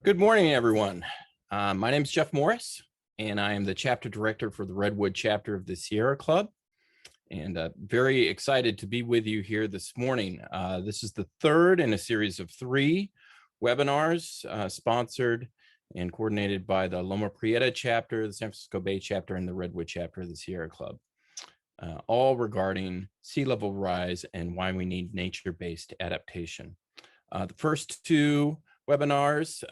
Good morning, everyone. My name is Jeff Morris, and I am the chapter director for the Redwood chapter of the Sierra Club. And very excited to be with you here this morning. This is the third in a series of 3 webinars sponsored and coordinated by the Loma Prieta chapter, the San Francisco Bay chapter, and the Redwood chapter of the Sierra Club, all regarding sea level rise and why we need nature-based adaptation. The first 2 webinars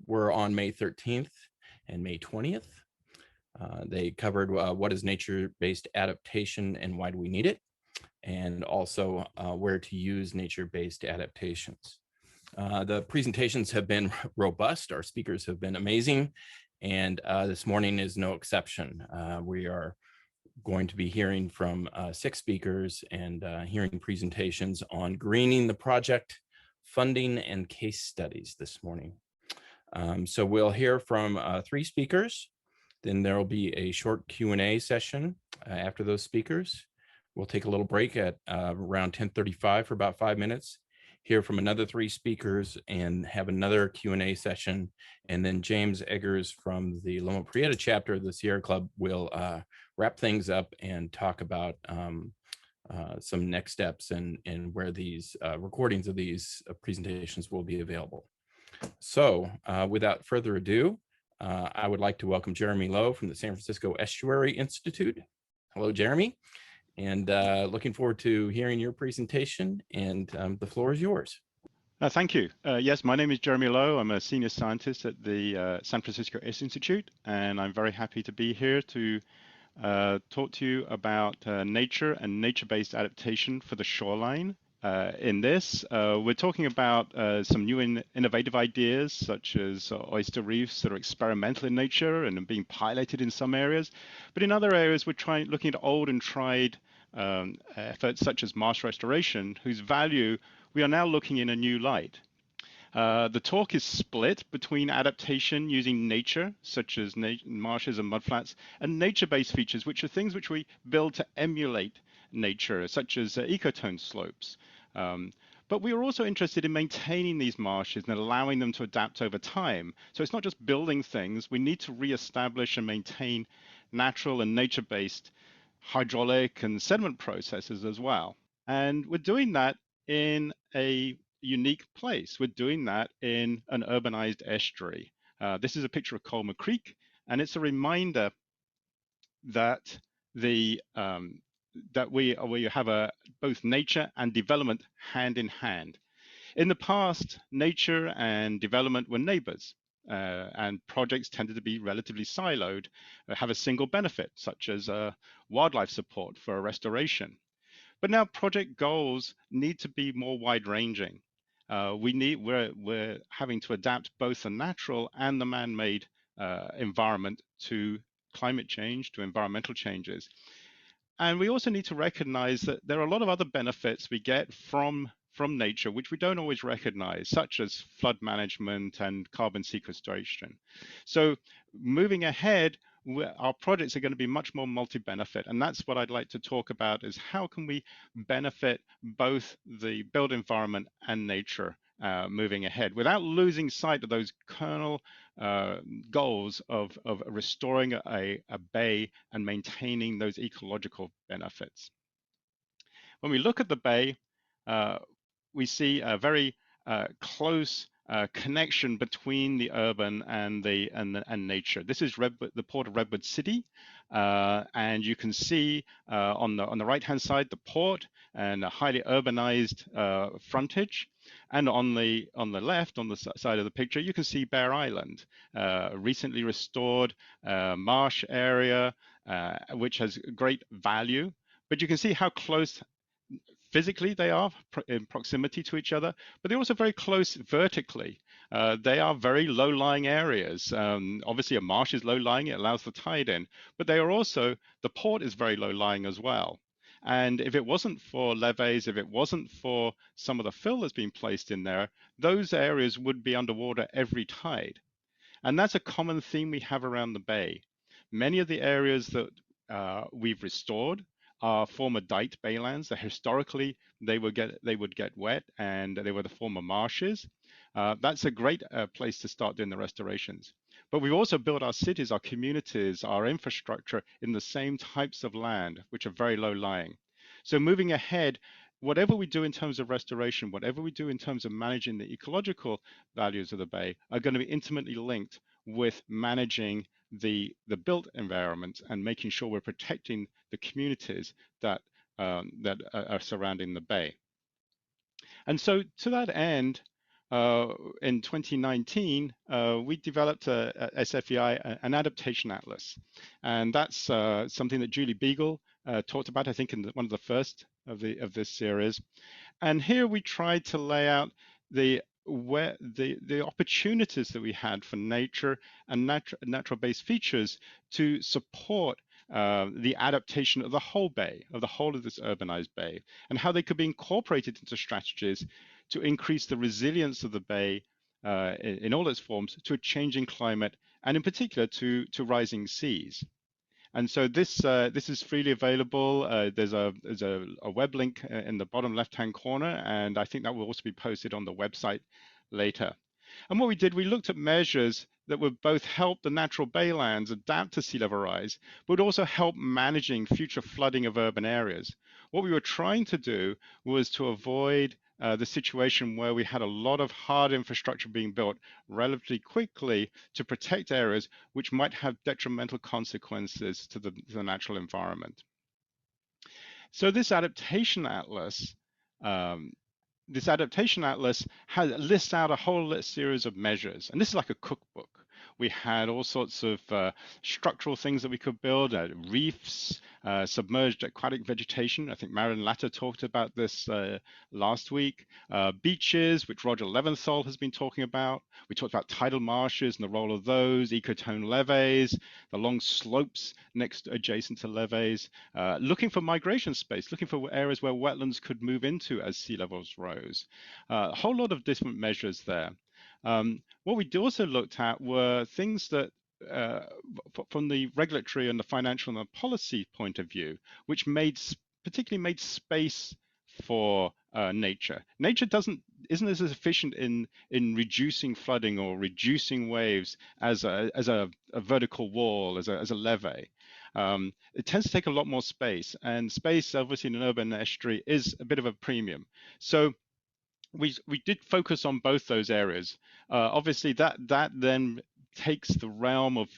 were on May 13th and May 20th. They covered what is nature-based adaptation and why do we need it, and also where to use nature-based adaptations. The presentations have been robust. Our speakers have been amazing, and this morning is no exception. We are going to be hearing from 6 speakers and hearing presentations on greening the project, funding, and case studies this morning. So we'll hear from 3 speakers. Then there will be a short Q&A session after those speakers. We'll take a little break at around 10:35 for about 5 minutes, hear from another 3 speakers, and have another Q&A session. And then James Eggers from the Loma Prieta chapter of the Sierra Club will wrap things up and talk about some next steps and where these recordings of these presentations will be available. So without further ado, I would like to welcome Jeremy Lowe from the San Francisco Estuary Institute. Hello, Jeremy, and looking forward to hearing your presentation, and the floor is yours. Thank you. Yes, my name is Jeremy Lowe. I'm a senior scientist at the San Francisco Institute, and I'm very happy to be here to talk to you about nature and nature-based adaptation for the shoreline. In this, we're talking about some new innovative ideas, such as oyster reefs that are experimental in nature and are being piloted in some areas. But in other areas, we're looking at old and tried efforts, such as marsh restoration, whose value we are now looking in a new light. The talk is split between adaptation using nature, such as marshes and mudflats, and nature-based features, which are things which we build to emulate nature, such as ecotone slopes. But we are also interested in maintaining these marshes and allowing them to adapt over time. So it's not just building things, we need to reestablish and maintain natural and nature-based hydraulic and sediment processes as well. And we're doing that in a unique place. We're doing that in an urbanized estuary. This is a picture of Colma Creek, and it's a reminder that we have both nature and development hand in hand. In the past, nature and development were neighbors, and projects tended to be relatively siloed, have a single benefit, such as wildlife support for a restoration. But now project goals need to be more wide-ranging. We're having to adapt both the natural and the man-made environment to climate change, to environmental changes. And we also need to recognize that there are a lot of other benefits we get from nature, which we don't always recognize, such as flood management and carbon sequestration. So moving ahead, our projects are going to be much more multi-benefit, and that's what I'd like to talk about, is how can we benefit both the built environment and nature moving ahead without losing sight of those kernel goals of restoring a bay and maintaining those ecological benefits. When we look at the bay, we see a very close connection between the urban and nature. This is the port of Redwood City, and you can see on the right-hand side the port and a highly urbanized frontage, and on the left, on the side of the picture, you can see Bear Island, recently restored marsh area, which has great value. But you can see how close physically they are in proximity to each other, but they're also very close vertically. They are very low-lying areas. Obviously, a marsh is low-lying, it allows the tide in, but they are also, the port is very low-lying as well. And if it wasn't for levees, if it wasn't for some of the fill that's been placed in there, those areas would be underwater every tide. And that's a common theme we have around the bay. Many of the areas that we've restored are former diked baylands. Historically, they would get wet, and they were the former marshes. That's a great place to start doing the restorations. But we've also built our cities, our communities, our infrastructure in the same types of land, which are very low lying. So moving ahead, whatever we do in terms of restoration, whatever we do in terms of managing the ecological values of the bay are going to be intimately linked with managing the built environment and making sure we're protecting the communities that are surrounding the bay. And so to that end, in 2019, we developed a SFEI, an adaptation atlas. And that's something that Julie Beagle talked about, I think, in one of the first of this series. And here we tried to lay out the opportunities that we had for nature and natural-based features to support the adaptation of the whole bay, of the whole of this urbanized bay, and how they could be incorporated into strategies to increase the resilience of the bay in all its forms to a changing climate, and in particular to rising seas. And so this is freely available. There's a web link in the bottom left-hand corner, and I think that will also be posted on the website later. And what we did, we looked at measures that would both help the natural baylands adapt to sea level rise, but would also help managing future flooding of urban areas. What we were trying to do was to avoid the situation where we had a lot of hard infrastructure being built relatively quickly to protect areas which might have detrimental consequences to the natural environment. So this adaptation atlas lists out a whole series of measures, and this is like a cookbook. We had all sorts of structural things that we could build, reefs, submerged aquatic vegetation. I think Marion Latta talked about this last week. Beaches, which Roger Leventhal has been talking about. We talked about tidal marshes and the role of those, ecotone levees, the long slopes adjacent to levees, looking for migration space, looking for areas where wetlands could move into as sea levels rose. A whole lot of different measures there. What we also looked at were things that from the regulatory and the financial and the policy point of view, which particularly made space for nature. Nature isn't as efficient in reducing flooding or reducing waves as a vertical wall, as a levee. It tends to take a lot more space, and space, obviously, in an urban estuary is a bit of a premium. So we did focus on both those areas. Obviously, that then takes the realm of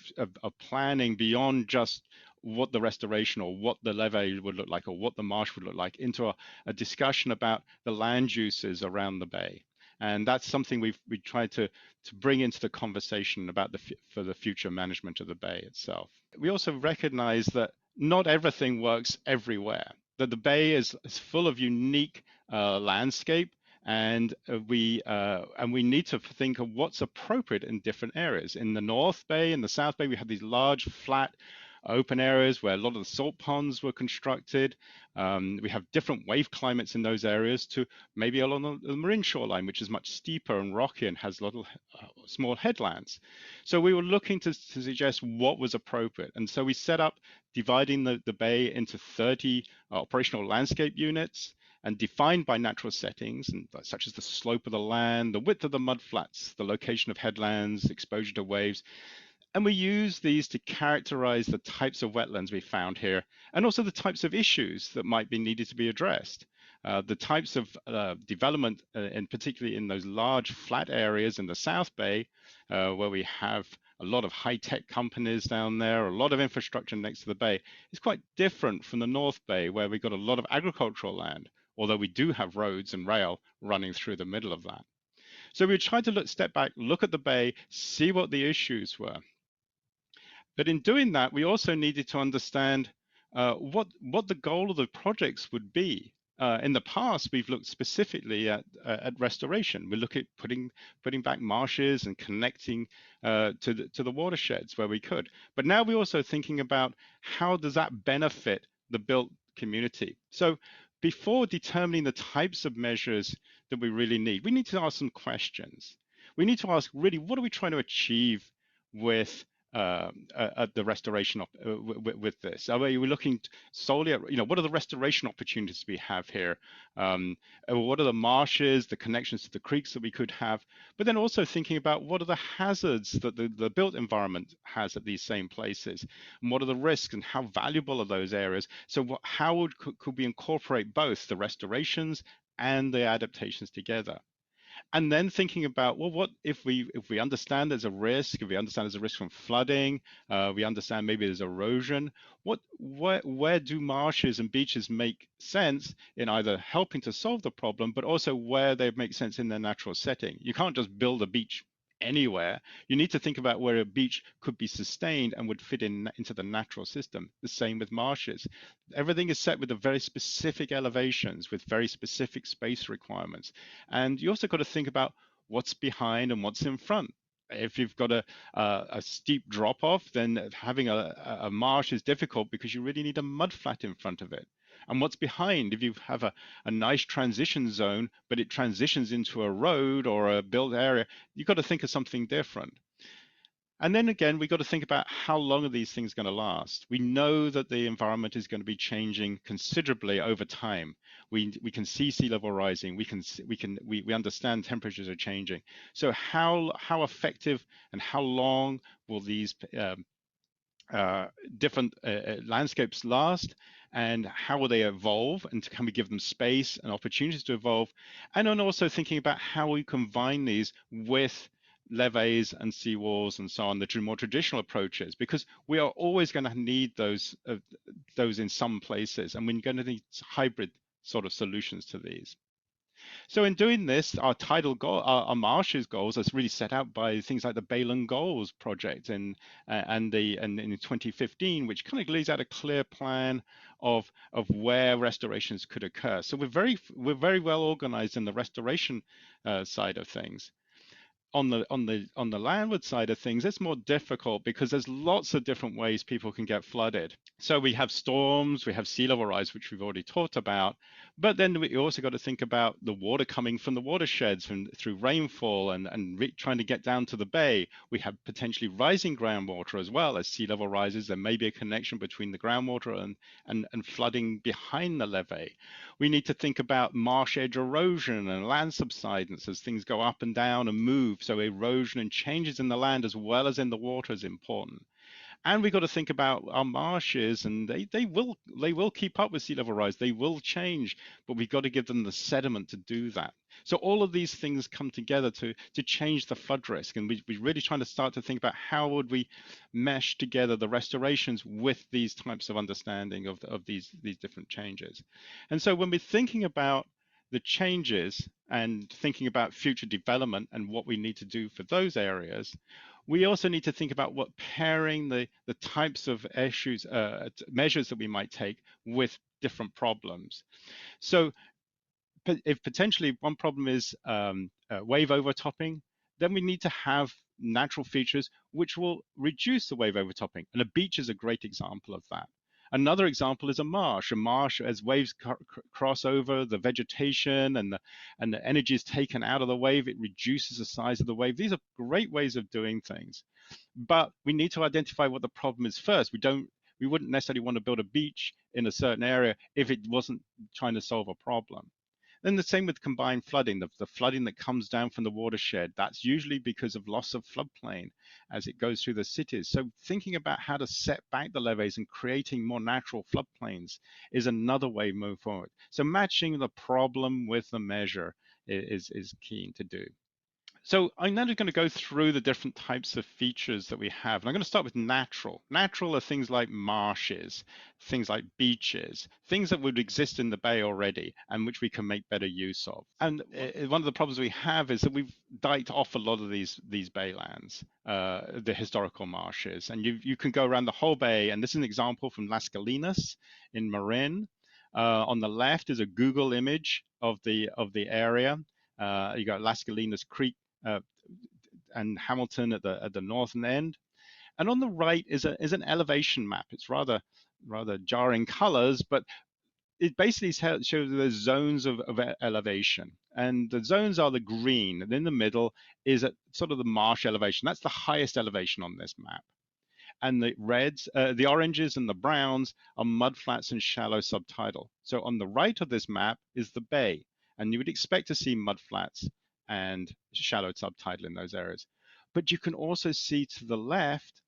planning beyond just what the restoration or what the levee would look like or what the marsh would look like into a discussion about the land uses around the bay. And that's something we tried to bring into the conversation about for the future management of the bay itself. We also recognize that not everything works everywhere, that the bay is full of unique landscape, and we need to think of what's appropriate in different areas. In the North Bay and the South Bay, we have these large, flat, open areas where a lot of the salt ponds were constructed. We have different wave climates in those areas to maybe along the marine shoreline, which is much steeper and rocky and has little small headlands. So we were looking to suggest what was appropriate. And so we set up dividing the bay into 30 operational landscape units, and defined by natural settings, such as the slope of the land, the width of the mudflats, the location of headlands, exposure to waves. And we use these to characterize the types of wetlands we found here, and also the types of issues that might be needed to be addressed. The types of development, and particularly in those large flat areas in the South Bay, where we have a lot of high-tech companies down there, a lot of infrastructure next to the bay, is quite different from the North Bay, where we've got a lot of agricultural land, although we do have roads and rail running through the middle of that. So we tried to step back, look at the bay, see what the issues were. But in doing that, we also needed to understand what the goal of the projects would be. In the past, we've looked specifically at restoration. We look at putting back marshes and connecting to the watersheds where we could. But now we're also thinking about how does that benefit the built community. So before determining the types of measures that we really need, we need to ask some questions. We need to ask, really, what are we trying to achieve with at the restoration with this? Are we looking solely at, what are the restoration opportunities we have here? What are the marshes, the connections to the creeks that we could have? But then also thinking about what are the hazards that the built environment has at these same places? And what are the risks and how valuable are those areas? So how could we incorporate both the restorations and the adaptations together? And then thinking about, well, what if we understand there's a risk, if we understand there's a risk from flooding, we understand maybe there's erosion, where do marshes and beaches make sense in either helping to solve the problem, but also where they make sense in their natural setting? You can't just build a beach anywhere. You need to think about where a beach could be sustained and would fit into the natural system. The same with marshes. Everything is set with a very specific elevations, with very specific space requirements. And you also got to think about what's behind and what's in front. If you've got a steep drop off, then having a marsh is difficult because you really need a mud flat in front of it. And what's behind, if you have a nice transition zone, but it transitions into a road or a built area, you've got to think of something different. And then again, we've got to think about how long are these things going to last. We know that the environment is going to be changing considerably over time. We can see sea level rising. We understand temperatures are changing. So how effective and how long will these different landscapes last, and how will they evolve, and can we give them space and opportunities to evolve? And then also thinking about how we combine these with levees and seawalls and so on, the more traditional approaches, because we are always going to need those in some places, and we're going to need hybrid sort of solutions to these. So in doing this, our tidal goal, our marshes goals, is really set out by things like the Bayland Goals project and in 2015, which kind of lays out a clear plan of where restorations could occur. So we're very well organized in the restoration side of things. On the landward side of things, it's more difficult because there's lots of different ways people can get flooded. So we have storms, we have sea level rise, which we've already talked about, but then we also got to think about the water coming from the watersheds through rainfall and trying to get down to the bay. We have potentially rising groundwater as well. As sea level rises, there may be a connection between the groundwater and flooding behind the levee. We need to think about marsh edge erosion and land subsidence as things go up and down and move. So erosion and changes in the land as well as in the water is important. And we've got to think about our marshes, and they will keep up with sea level rise. They will change, but we've got to give them the sediment to do that. So all of these things come together to change the flood risk. And we're really trying to start to think about how would we mesh together the restorations with these types of understanding of these different changes. And so when we're thinking about the changes and thinking about future development and what we need to do for those areas, we also need to think about what pairing the types of issues, measures that we might take with different problems. So if potentially one problem is wave overtopping, then we need to have natural features which will reduce the wave overtopping. And a beach is a great example of that. Another example is a marsh. A marsh, as waves cross over the vegetation and the energy is taken out of the wave, it reduces the size of the wave. These are great ways of doing things. But we need to identify what the problem is first. We wouldn't necessarily want to build a beach in a certain area if it wasn't trying to solve a problem. Then the same with combined flooding, the flooding that comes down from the watershed, that's usually because of loss of floodplain as it goes through the cities. So thinking about how to set back the levees and creating more natural floodplains is another way to move forward. So matching the problem with the measure is key to do. So I'm now going to go through the different types of features that we have. And I'm going to start with natural. Natural are things like marshes, things like beaches, things that would exist in the bay already and which we can make better use of. And one of the problems we have is that we've diked off a lot of these baylands, the historical marshes. And you can go around the whole bay. And this is an example from Las Galinas in Marin. On the left is a Google image of the area. You got Las Galinas Creek and Hamilton at the northern end, and on the right is an elevation map. It's rather jarring colors, but it basically shows the zones of elevation, and the zones are the green, and in the middle is at sort of the marsh elevation. That's the highest elevation on this map. and the reds, the oranges and the browns are mudflats and shallow subtidal. So on the right of this map is the bay, and you would expect to see mudflats and shallow subtidal in those areas. But you can also see to the left,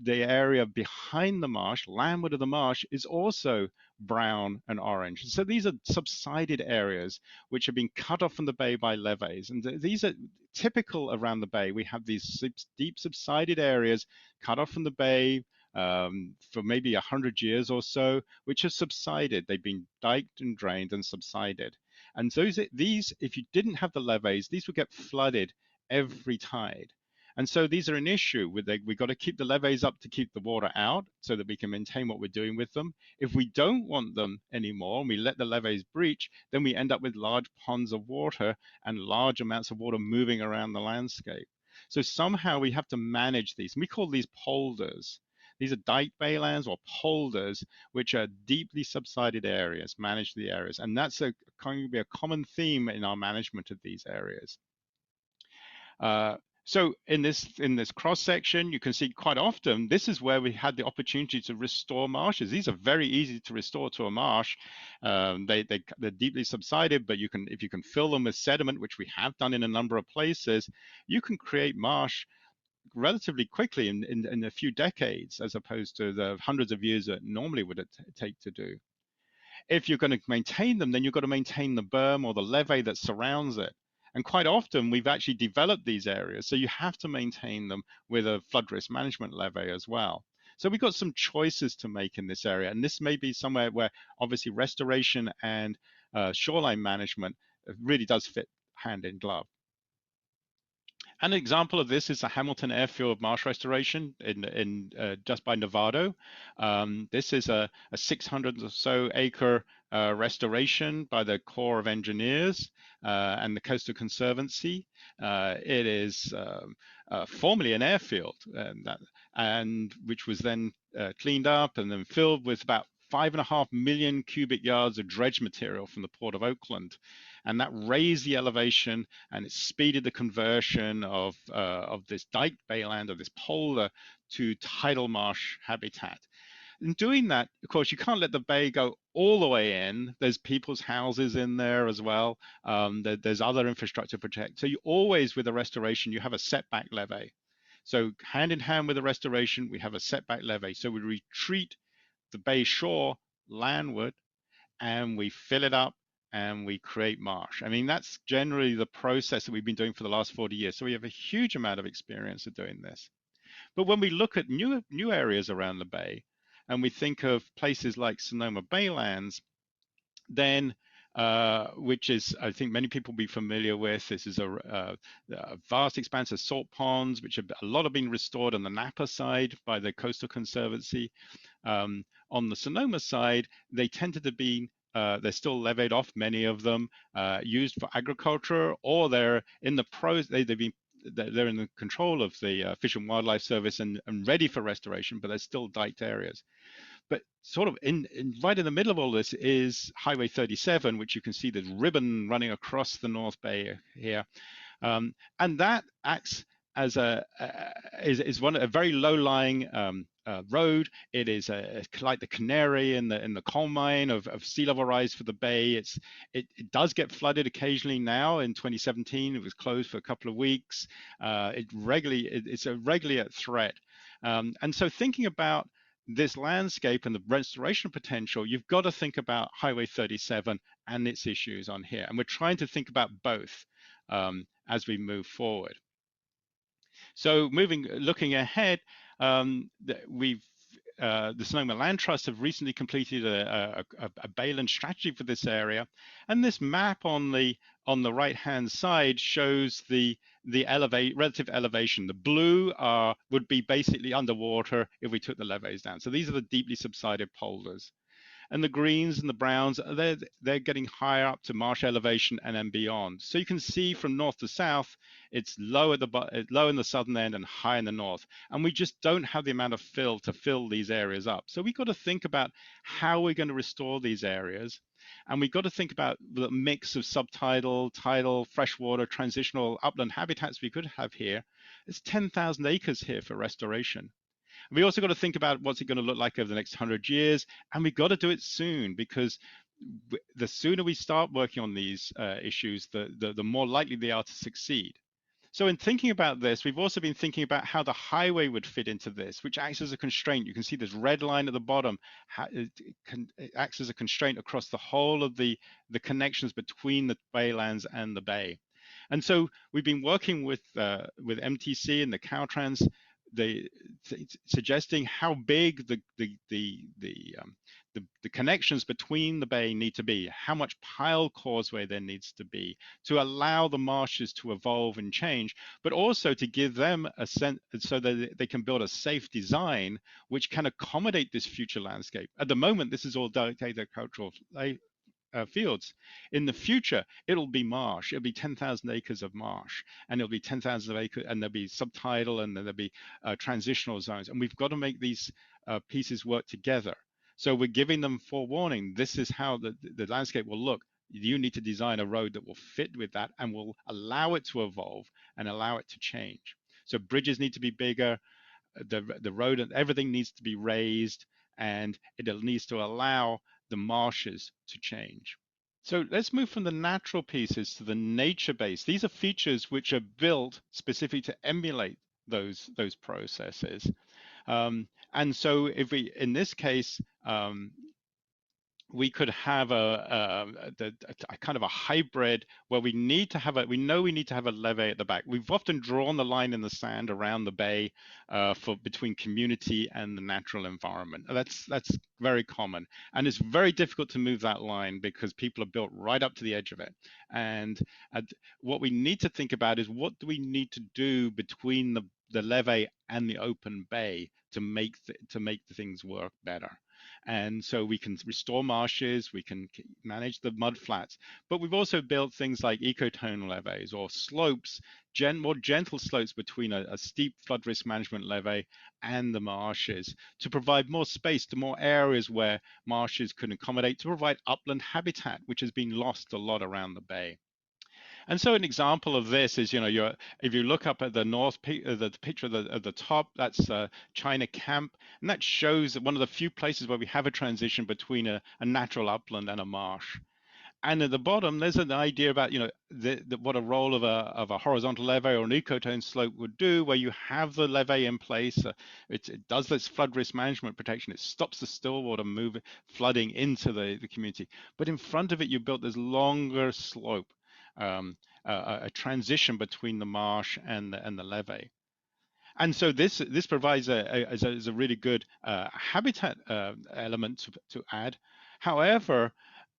the area behind the marsh, landward of the marsh, is also brown and orange. So these are subsided areas which have been cut off from the bay by levees. And these are typical around the bay. We have these deep subsided areas cut off from the bay for maybe 100 years or so, which have subsided. They've been diked and drained and subsided. And so these, if you didn't have the levees, these would get flooded every tide. And so these are an issue. We've got to keep the levees up to keep the water out so that we can maintain what we're doing with them. If we don't want them anymore and we let the levees breach, then we end up with large ponds of water and large amounts of water moving around the landscape. So somehow we have to manage these. And we call these polders. These are dike baylands or polders, which are deeply subsided areas, manage the areas. And that's going to be a common theme in our management of these areas. So in this cross section, you can see quite often this is where we had the opportunity to restore marshes. These are very easy to restore to a marsh. They're deeply subsided, but if you can fill them with sediment, which we have done in a number of places, you can create marsh relatively quickly in a few decades, as opposed to the hundreds of years that normally would take to do. If you're going to maintain them, then you've got to maintain the berm or the levee that surrounds it. And quite often we've actually developed these areas, so you have to maintain them with a flood risk management levee as well. So we've got some choices to make in this area, and this may be somewhere where obviously restoration and shoreline management really does fit hand in glove. An example of this is the Hamilton Airfield marsh restoration in just by Novato. This is a 600 or so acre restoration by the Corps of Engineers and the Coastal Conservancy. It is formerly an airfield, and which was then cleaned up and then filled with about 5.5 million cubic yards of dredge material from the Port of Oakland. And that raised the elevation and it speeded the conversion of this dike bayland, of this polder, to tidal marsh habitat. In doing that, of course, you can't let the bay go all the way in. There's people's houses in there as well. There's other infrastructure to protect. So you always, with a restoration, you have a setback levee. So hand in hand with the restoration, we have a setback levee. So we retreat the bay shore landward and we fill it up and we create marsh. I mean, that's generally the process that we've been doing for the last 40 years. So we have a huge amount of experience of doing this. But when we look at new areas around the bay, and we think of places like Sonoma Baylands, then which is, I think many people will be familiar with. This is a vast expanse of salt ponds, which a lot have been restored on the Napa side by the Coastal Conservancy. On the Sonoma side, they tended to be they're still levied off, many of them, used for agriculture, or they're in the they're in the control of the Fish and Wildlife Service and ready for restoration, but they're still diked areas. But sort of right in the middle of all this is Highway 37, which you can see the ribbon running across the North Bay here, and that acts as a very low-lying road. It is like the canary in the coal mine of sea level rise for the bay. It does get flooded occasionally now. In 2017, it was closed for a couple of weeks. It's a regular threat. And so thinking about this landscape and the restoration potential, you've got to think about Highway 37 and its issues on here. And we're trying to think about both as we move forward. So looking ahead, the Sonoma Land Trust have recently completed a bayland strategy for this area, and this map on the right-hand side shows the relative elevation. The blue would be basically underwater if we took the levees down. So these are the deeply subsided polders. And the greens and the browns, they're getting higher up to marsh elevation and then beyond. So you can see from north to south, it's low in the southern end and high in the north. And we just don't have the amount of fill to fill these areas up. So we've got to think about how we're going to restore these areas. And we've got to think about the mix of subtidal, tidal, freshwater, transitional upland habitats we could have here. It's 10,000 acres here for restoration. we also got to think about what's it going to look like over the next 100 years, and we've got to do it soon, because the sooner we start working on these issues, the more likely they are to succeed. So in thinking about this, we've also been thinking about how the highway would fit into this, which acts as a constraint. You can see this red line at the bottom. It acts as a constraint across the whole of the connections between the baylands and the bay. And so we've been working with MTC and the Caltrans, suggesting how big the connections between the bay need to be, how much pile causeway there needs to be to allow the marshes to evolve and change, but also to give them a sense so that they can build a safe design which can accommodate this future landscape. At the moment, this is all agricultural fields. In the future, it'll be marsh. It'll be 10,000 acres of marsh, and it'll be 10,000 acres, and there'll be subtidal, and then there'll be transitional zones. And we've got to make these pieces work together. So we're giving them forewarning. This is how the landscape will look. You need to design a road that will fit with that and will allow it to evolve and allow it to change. So bridges need to be bigger. The road and everything needs to be raised, and it needs to allow the marshes to change. So let's move from the natural pieces to the nature-based. These are features which are built specifically to emulate those processes. And so if we, in this case, we could have a kind of a hybrid where we need to have we know we need to have a levee at the back. We've often drawn the line in the sand around the bay between community and the natural environment. That's very common, and it's very difficult to move that line because people are built right up to the edge of it. And what we need to think about is, what do we need to do between the levee and the open bay to make the things work better. And so we can restore marshes, we can manage the mud flats, but we've also built things like ecotone levees or slopes, more gentle slopes between a steep flood risk management levee and the marshes to provide more space to more areas where marshes can accommodate, to provide upland habitat, which has been lost a lot around the bay. And so an example of this is, if you look up at the the picture at the top, that's China Camp, and that shows one of the few places where we have a transition between a natural upland and a marsh. And at the bottom, there's an idea about, what a role of a horizontal levee or an ecotone slope would do, where you have the levee in place. It does this flood risk management protection. It stops the stillwater flooding into the community. But in front of it, you built this longer slope, a transition between the marsh and the levee. And so this provides a really good habitat element to add. However,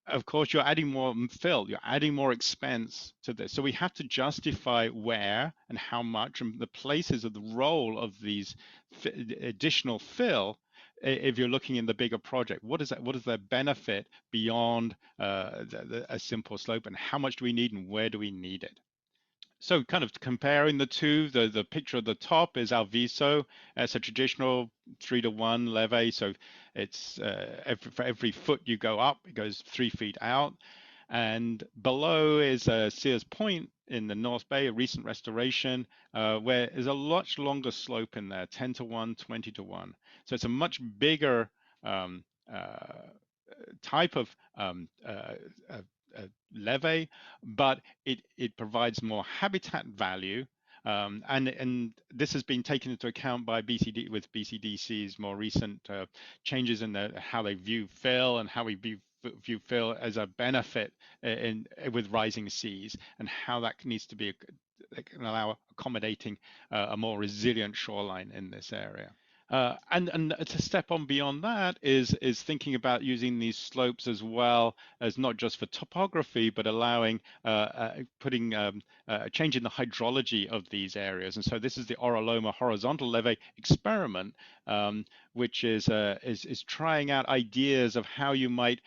of course, you're adding more fill, you're adding more expense to this. So we have to justify where and how much, and the places of the role of these additional fill. If you're looking in the bigger project, what is their benefit beyond a simple slope, and how much do we need and where do we need it? So kind of comparing the two, the picture at the top is Alviso. It's a traditional 3-to-1 levee. So it's for every foot you go up, it goes 3 feet out. And below is Sears Point in the North Bay, a recent restoration, where there's a much longer slope in there, 10-to-1, 20-to-1. So it's a much bigger type of levee, but it provides more habitat value. And this has been taken into account by BCDC's more recent changes in how they view fill and how we view fill as a benefit with rising seas, and how that needs to be that can allow accommodating a more resilient shoreline in this area. And to step on beyond that is thinking about using these slopes as well as not just for topography, but allowing changing the hydrology of these areas. And so this is the Loma horizontal levee experiment, which is trying out ideas of how you might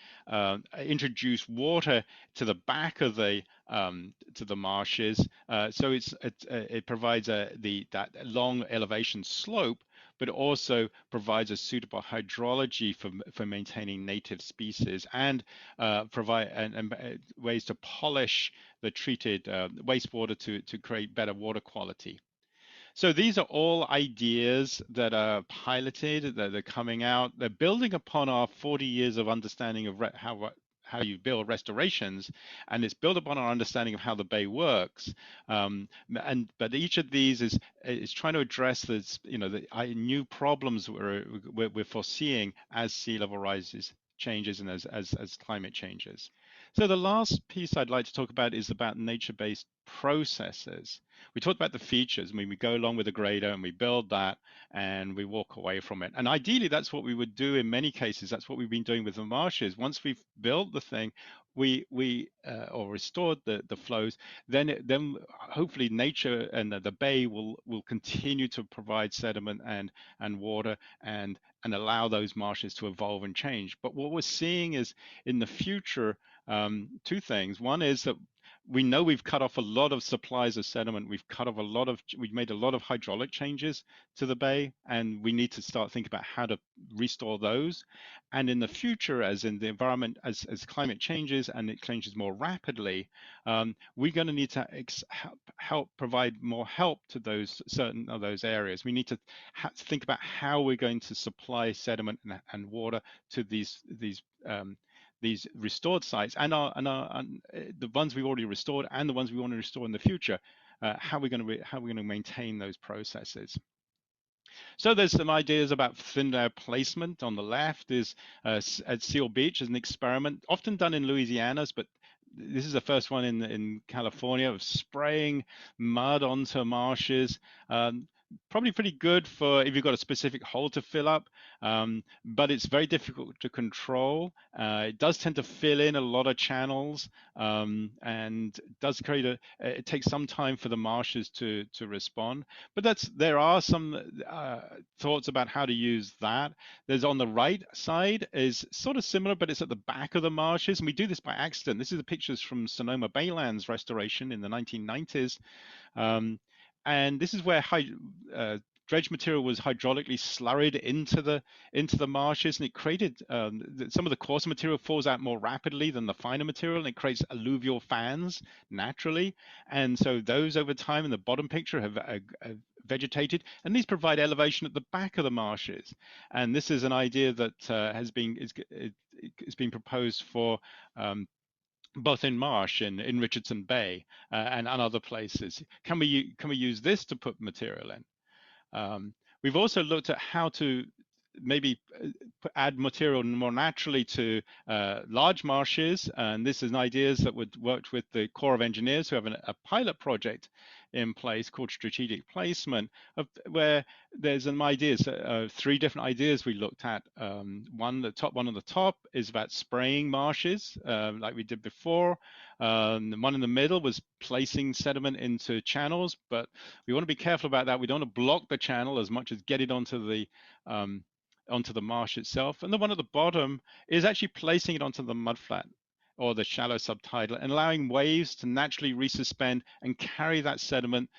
introduce water to the back of the to the marshes. So it provides that long elevation slope, but also provides a suitable hydrology for maintaining native species, and provide ways to polish the treated wastewater to create better water quality. So these are all ideas that are piloted, that are coming out. They're building upon our 40 years of understanding of how you build restorations, and it's built upon our understanding of how the bay works. But each of these is trying to address this, the new problems we're foreseeing as sea level rises, changes, and as climate changes. So the last piece I'd like to talk about is about nature-based processes. We talked about the features. I mean, we go along with the grader and we build that and we walk away from it. And ideally, that's what we would do in many cases. That's what we've been doing with the marshes. Once we've built the thing, we or restored the flows, then hopefully nature and the bay will continue to provide sediment and water and allow those marshes to evolve and change. But what we're seeing is in the future, two things. One is that we know we've cut off a lot of supplies of sediment. We've made a lot of hydraulic changes to the bay, and we need to start thinking about how to restore those. And in the future, as in the environment, as climate changes and it changes more rapidly, we're going to need to help provide more help to those certain of those areas. We need to think about how we're going to supply sediment and water to these restored sites and the ones we've already restored and the ones we want to restore in the future. How are we going to maintain those processes? So there's some ideas about thin layer placement. On the left is at Seal Beach as an experiment, often done in Louisiana's, but this is the first one in California, of spraying mud onto marshes. Probably pretty good for if you've got a specific hole to fill up, but it's very difficult to control. It does tend to fill in a lot of channels, and does create it takes some time for the marshes to respond. But there are some thoughts about how to use that. There's on the right side is sort of similar, but it's at the back of the marshes, and we do this by accident. This is the pictures from Sonoma Baylands restoration in the 1990s. And this is where dredge material was hydraulically slurried into the marshes, and it created some of the coarser material falls out more rapidly than the finer material, and it creates alluvial fans naturally. And so those over time in the bottom picture have vegetated, and these provide elevation at the back of the marshes. And this is an idea that has been proposed for both in Marsh and in Richardson Bay and other places. Can we use this to put material in? We've also looked at how to maybe add material more naturally to large marshes, and this is ideas that would work with the Corps of Engineers, who have a pilot project in place called strategic placement, where there's some ideas, three different ideas we looked at. One on the top is about spraying marshes like we did before. The one in the middle was placing sediment into channels, but we want to be careful about that. We don't want to block the channel as much as get it onto the marsh itself. And the one at the bottom is actually placing it onto the mudflat or the shallow subtidal and allowing waves to naturally resuspend and carry that sediment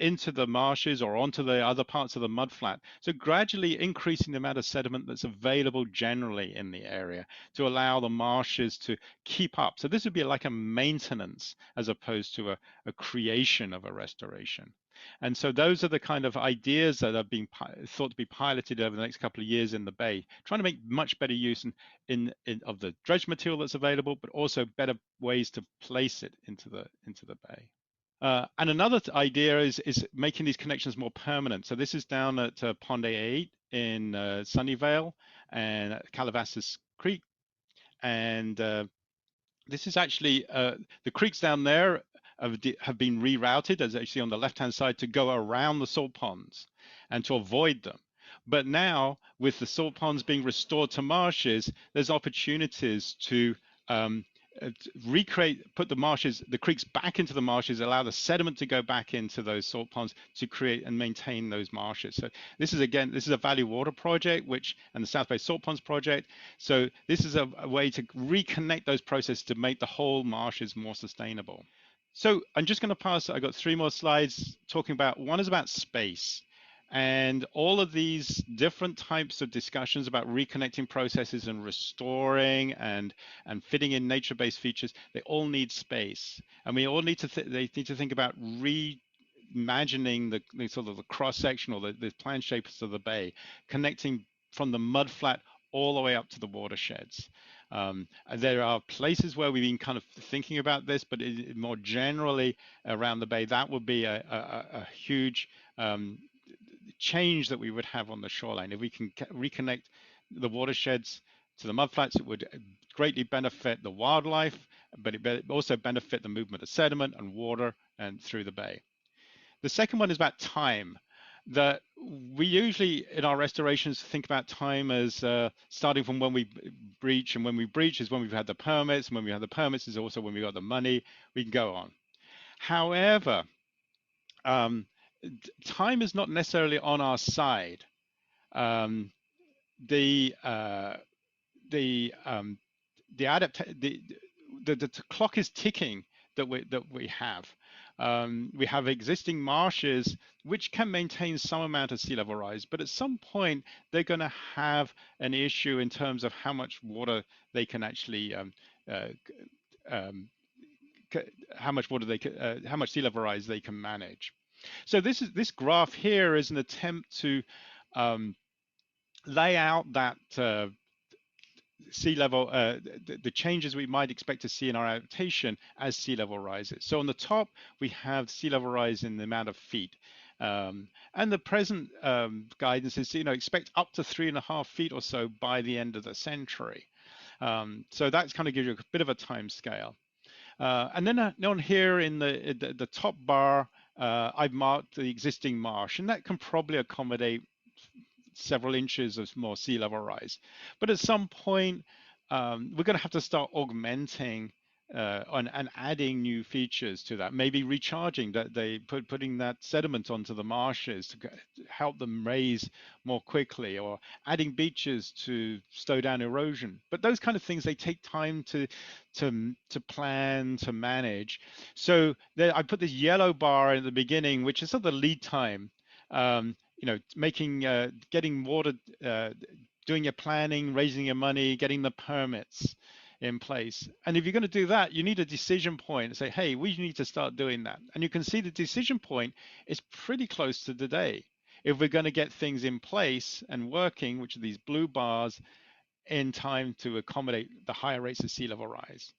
into the marshes or onto the other parts of the mudflat. So gradually increasing the amount of sediment that's available generally in the area to allow the marshes to keep up. So this would be like a maintenance as opposed to a creation of a restoration. And so those are the kind of ideas that are being thought to be piloted over the next couple of years in the bay, trying to make much better use of the dredge material that's available, but also better ways to place it into the bay. And another idea is making these connections more permanent. So this is down at Pond A8 in Sunnyvale and Calabasas Creek. And this is actually, the creeks down there have been rerouted, as you see on the left-hand side, to go around the salt ponds and to avoid them. But now, with the salt ponds being restored to marshes, there's opportunities to put the creeks back into the marshes, allow the sediment to go back into those salt ponds to create and maintain those marshes. So this is a Valley Water project, and the South Bay Salt Ponds project. So this is a way to reconnect those processes to make the whole marshes more sustainable. So I'm just going to pass, I've got 3 more slides talking about, one is about space. And all of these different types of discussions about reconnecting processes and restoring and fitting in nature-based features, they all need space. And we all need to think about imagining the sort of the cross section or the plan shapes of the bay, connecting from the mudflat all the way up to the watersheds. There are places where we've been kind of thinking about this, but more generally around the bay, that would be a huge change that we would have on the shoreline. If we can reconnect the watersheds to the mudflats, it would greatly benefit the wildlife, but it also benefit the movement of sediment and water and through the bay. The second one is about time. That we usually in our restorations think about time as starting from when we breach, and when we breach is when we've had the permits, and when we have the permits is also when we got the money. We can go on. However, time is not necessarily on our side. The clock is ticking that we have. We have existing marshes which can maintain some amount of sea level rise, but at some point they're going to have an issue in terms of how much water they can actually how much sea level rise they can manage. So this graph here is an attempt to lay out that sea level, the changes we might expect to see in our adaptation as sea level rises. So on the top, we have sea level rise in the amount of feet. And the present guidance is, expect up to 3.5 feet or so by the end of the century. So that's kind of gives you a bit of a time scale. And then on here in the top bar, I've marked the existing marsh, and that can probably accommodate several inches of more sea level rise. But at some point, we're going to have to start augmenting and adding new features to that, maybe recharging that putting that sediment onto the marshes to help them raise more quickly, or adding beaches to slow down erosion. But those kind of things, they take time to plan, to manage. So there, I put this yellow bar in the beginning, which is sort of the lead time. Getting water, doing your planning, raising your money, getting the permits in place. And if you're going to do that, you need a decision point and say, hey, we need to start doing that. And you can see the decision point is pretty close to today. If we're going to get things in place and working, which are these blue bars, in time to accommodate the higher rates of sea level rise.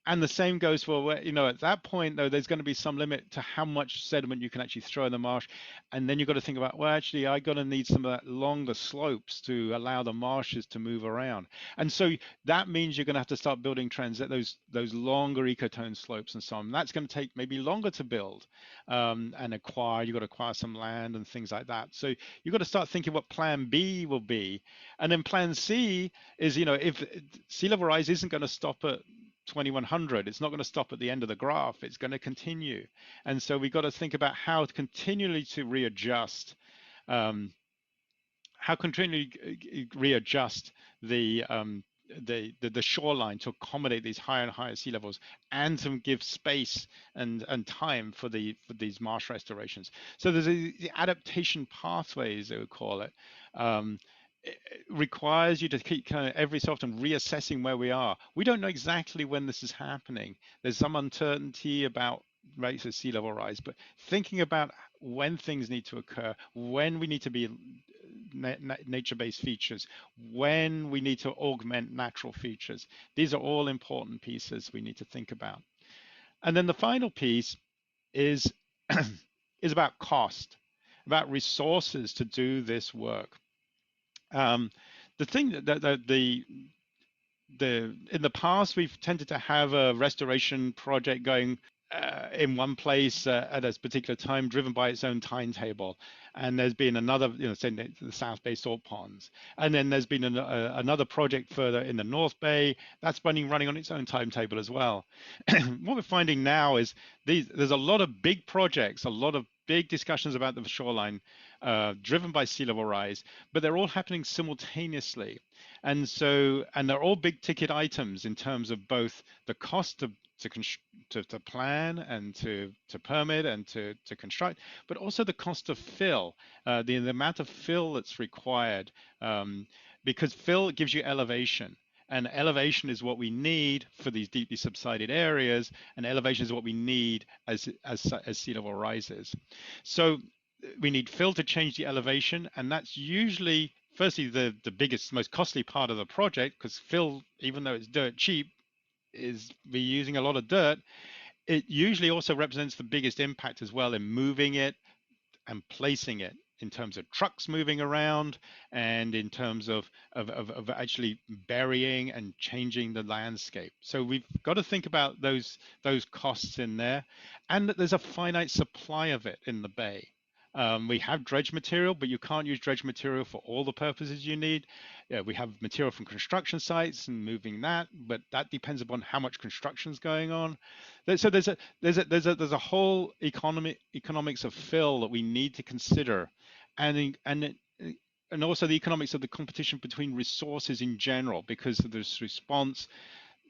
And the same goes for, at that point, though, there's going to be some limit to how much sediment you can actually throw in the marsh. And then you've got to think about, well, actually, I'm going to need some of that longer slopes to allow the marshes to move around. And so that means you're going to have to start building those longer ecotone slopes and so on. That's going to take maybe longer to build and acquire. You've got to acquire some land and things like that. So you've got to start thinking what plan B will be. And then plan C is, if sea level rise isn't going to stop at 2100, it's not going to stop at the end of the graph, it's going to continue. And so we've got to think about how to continually to readjust the shoreline to accommodate these higher and higher sea levels, and to give space and time for these marsh restorations. So there's the adaptation pathways, they would call it. It requires you to keep kind of every so often reassessing where we are. We don't know exactly when this is happening. There's some uncertainty about rates of sea level rise, but thinking about when things need to occur, when we need to be nature-based features, when we need to augment natural features. These are all important pieces we need to think about. And then the final piece is is about cost, about resources to do this work. The thing that in the past, we've tended to have a restoration project going in one place at a particular time, driven by its own timetable. And there's been another, say the South Bay salt ponds. And then there's been another project further in the North Bay that's running on its own timetable as well. What we're finding now is there's a lot of big projects, a lot of big discussions about the shoreline driven by sea level rise, but they're all happening simultaneously. And they're all big ticket items in terms of both the cost to plan and to permit and to construct, but also the cost of fill, the amount of fill that's required, because fill gives you elevation. And elevation is what we need for these deeply subsided areas, and elevation is what we need as sea level rises. So we need fill to change the elevation, and that's usually, firstly, the biggest, most costly part of the project, because fill, even though it's dirt cheap, is we're using a lot of dirt. It usually also represents the biggest impact as well in moving it and placing it, in terms of trucks moving around and in terms of actually burying and changing the landscape. So we've got to think about those costs in there, and that there's a finite supply of it in the bay. We have dredge material, but you can't use dredge material for all the purposes you need. Yeah, we have material from construction sites and moving that, but that depends upon how much construction is going on. So there's a whole economics of fill that we need to consider, and also the economics of the competition between resources in general, because of this response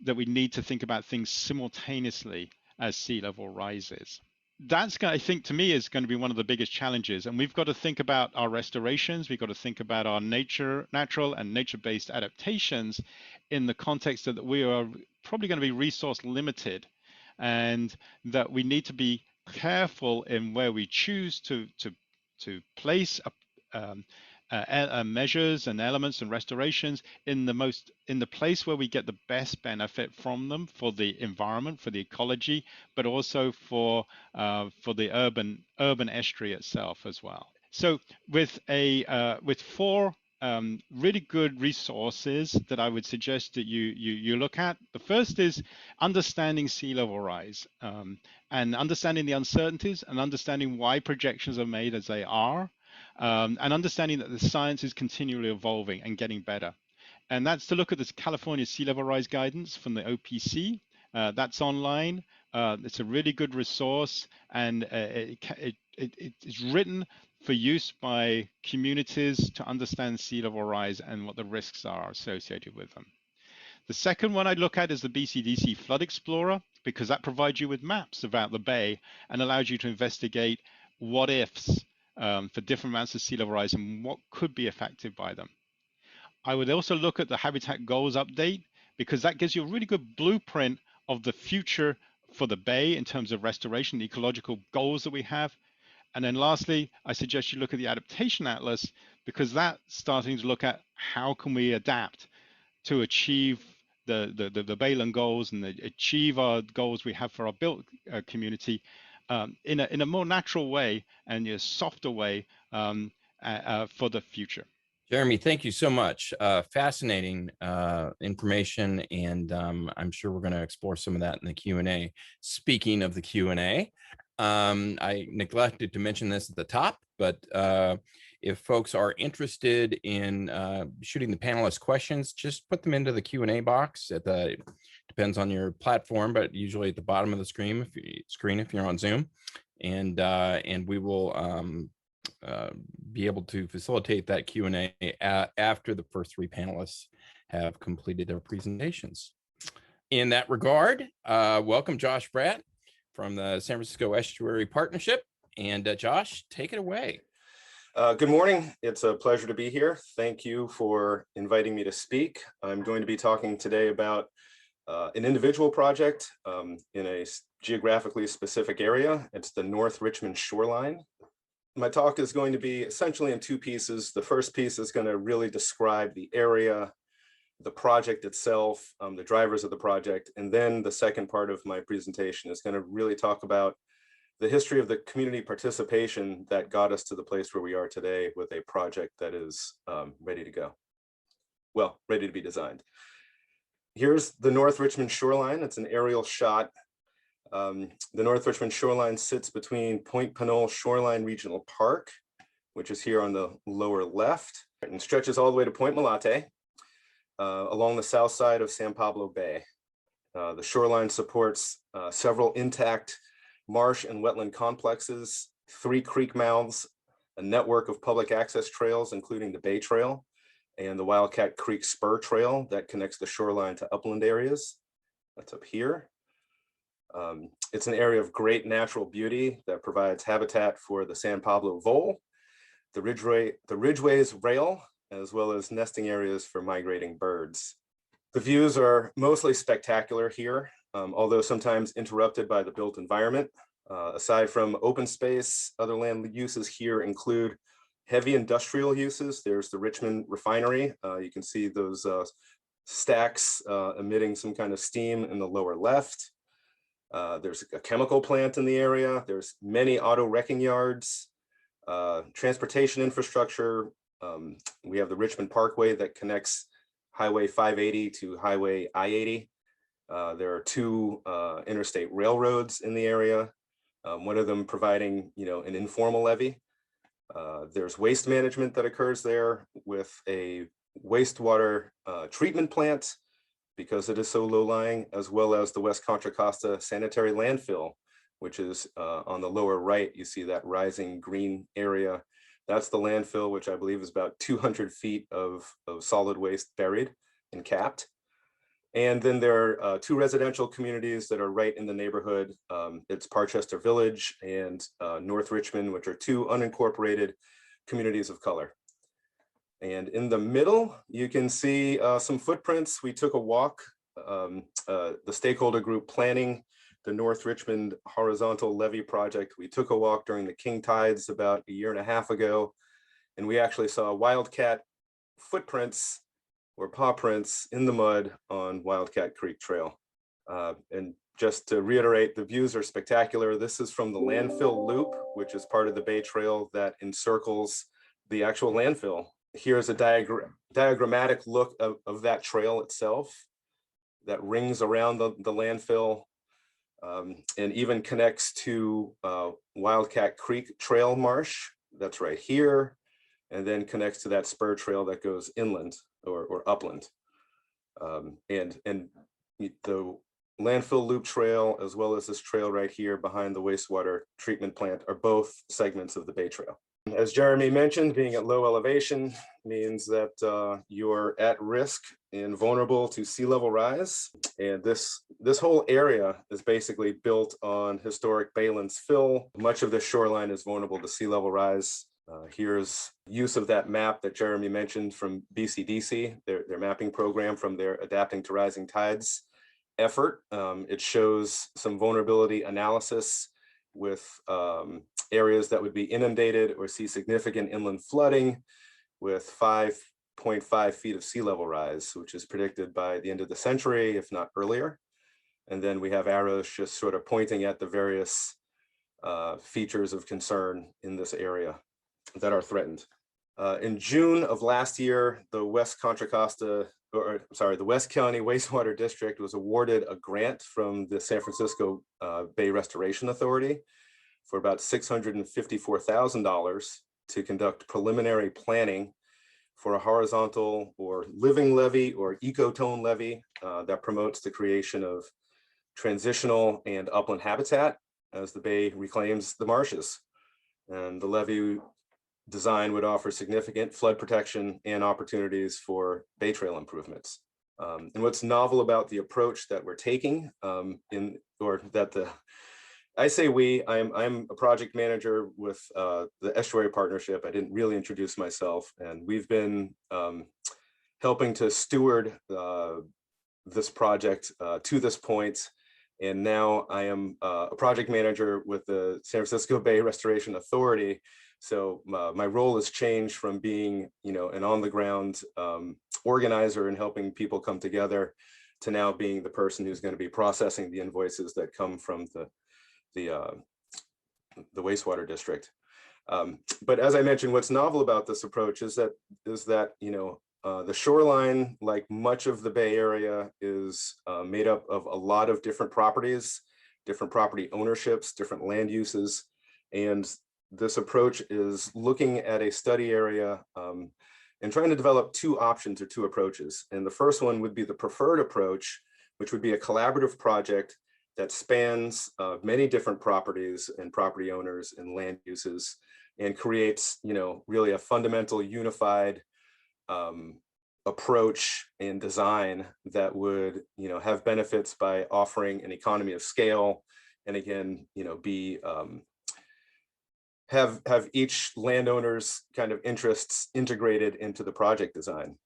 that we need to think about things simultaneously as sea level rises. That's, I think, to me, is going to be one of the biggest challenges. And we've got to think about our restorations. We've got to think about our natural and nature-based adaptations in the context that we are probably going to be resource limited, and that we need to be careful in where we choose to place measures and elements and restorations in the place where we get the best benefit from them, for the environment, for the ecology, but also for the urban estuary itself as well. So with four really good resources that I would suggest that you look at. The first is understanding sea level rise, and understanding the uncertainties, and understanding why projections are made as they are, and understanding that the science is continually evolving and getting better. And that's to look at this California sea level rise guidance from the OPC. That's online. It's a really good resource, and it's written for use by communities to understand sea level rise and what the risks are associated with them. The second one I'd look at is the BCDC Flood Explorer, because that provides you with maps about the bay and allows you to investigate what ifs for different amounts of sea level rise and what could be affected by them. I would also look at the Habitat Goals Update, because that gives you a really good blueprint of the future for the bay in terms of restoration, the ecological goals that we have. And then lastly, I suggest you look at the Adaptation Atlas, because that's starting to look at how can we adapt to achieve the Bayland goals and achieve our goals we have for our built community in a more natural way and a softer way for the future. Jeremy, thank you so much. Fascinating information, and I'm sure we're going to explore some of that in the Q&A. Speaking of the Q&A, I neglected to mention this at the top, but if folks are interested in shooting the panelists questions, just put them into the Q&A box. Depends on your platform, but usually at the bottom of the screen if you're on Zoom, and we will be able to facilitate that Q&A after the first three panelists have completed their presentations. In that regard, welcome Josh Bradt from the San Francisco Estuary Partnership. And Josh, take it away. Good morning. It's a pleasure to be here. Thank you for inviting me to speak. I'm going to be talking today about an individual project in a geographically specific area. It's the North Richmond Shoreline. My talk is going to be essentially in two pieces. The first piece is going to really describe the area, the project itself, the drivers of the project. And then the second part of my presentation is going to really talk about the history of the community participation that got us to the place where we are today with a project that is ready to go. Well, ready to be designed. Here's the North Richmond Shoreline. It's an aerial shot. The North Richmond Shoreline sits between Point Pinole Shoreline Regional Park, which is here on the lower left, and stretches all the way to Point Malate along the south side of San Pablo Bay. The shoreline supports several intact marsh and wetland complexes, 3 creek mouths, a network of public access trails, including the Bay Trail and the Wildcat Creek Spur Trail that connects the shoreline to upland areas. That's up here. It's an area of great natural beauty that provides habitat for the San Pablo vole, the Ridgway's rail, as well as nesting areas for migrating birds. The views are mostly spectacular here, although sometimes interrupted by the built environment. Aside from open space, other land uses here include heavy industrial uses. There's the Richmond refinery. You can see those stacks emitting some kind of steam in the lower left. There's a chemical plant in the area. There's many auto wrecking yards, transportation infrastructure. We have the Richmond Parkway that connects Highway 580 to Highway I-80. There are two interstate railroads in the area, one of them providing, an informal levee. There's waste management that occurs there with a wastewater treatment plant because it is so low-lying, as well as the West Contra Costa sanitary landfill, which is on the lower right. You see that rising green area. That's the landfill, which I believe is about 200 feet of solid waste buried and capped. And then there are two residential communities that are right in the neighborhood. It's Parchester Village and North Richmond, which are two unincorporated communities of color. And in the middle, you can see some footprints. We took a walk, the stakeholder group planning the North Richmond horizontal levee project. We took a walk during the king tides about a year and a half ago, and we actually saw wildcat footprints or paw prints in the mud on Wildcat Creek Trail. And just to reiterate, the views are spectacular. This is from the landfill loop, which is part of the Bay Trail that encircles the actual landfill. Here's a diagrammatic look of that trail itself that rings around the landfill and even connects to Wildcat Creek Trail Marsh. That's right here, and then connects to that spur trail that goes inland or upland. And the landfill loop trail, as well as this trail right here behind the wastewater treatment plant, are both segments of the Bay Trail. As Jeremy mentioned, being at low elevation means that you're at risk and vulnerable to sea level rise. And this whole area is basically built on historic baylands fill. Much of the shoreline is vulnerable to sea level rise. Here's use of that map that Jeremy mentioned from BCDC, their mapping program from their Adapting to Rising Tides effort. It shows some vulnerability analysis with areas that would be inundated or see significant inland flooding with 5.5 feet of sea level rise, which is predicted by the end of the century, if not earlier. And then we have arrows just sort of pointing at the various features of concern in this area that are threatened. In June of last year, the West Contra Costa, the West County Wastewater District was awarded a grant from the San Francisco Bay Restoration Authority for about $654,000 to conduct preliminary planning for a horizontal or living levee or ecotone levee that promotes the creation of transitional and upland habitat as the Bay reclaims the marshes. And the levee design would offer significant flood protection and opportunities for Bay Trail improvements. And what's novel about the approach that we're taking I'm a project manager with the Estuary Partnership. I didn't really introduce myself, and we've been helping to steward this project to this point. And now I am a project manager with the San Francisco Bay Restoration Authority. So my role has changed from being, an on-the-ground organizer and helping people come together to now being the person who's going to be processing the invoices that come from the wastewater district. But as I mentioned, what's novel about this approach is that the shoreline, like much of the Bay Area, is made up of a lot of different properties, different property ownerships, different land uses. And this approach is looking at a study area and trying to develop two options or two approaches. And the first one would be the preferred approach, which would be a collaborative project that spans many different properties and property owners and land uses and creates, really a fundamental unified approach and design that would, have benefits by offering an economy of scale. And again, be have each landowner's kind of interests integrated into the project design.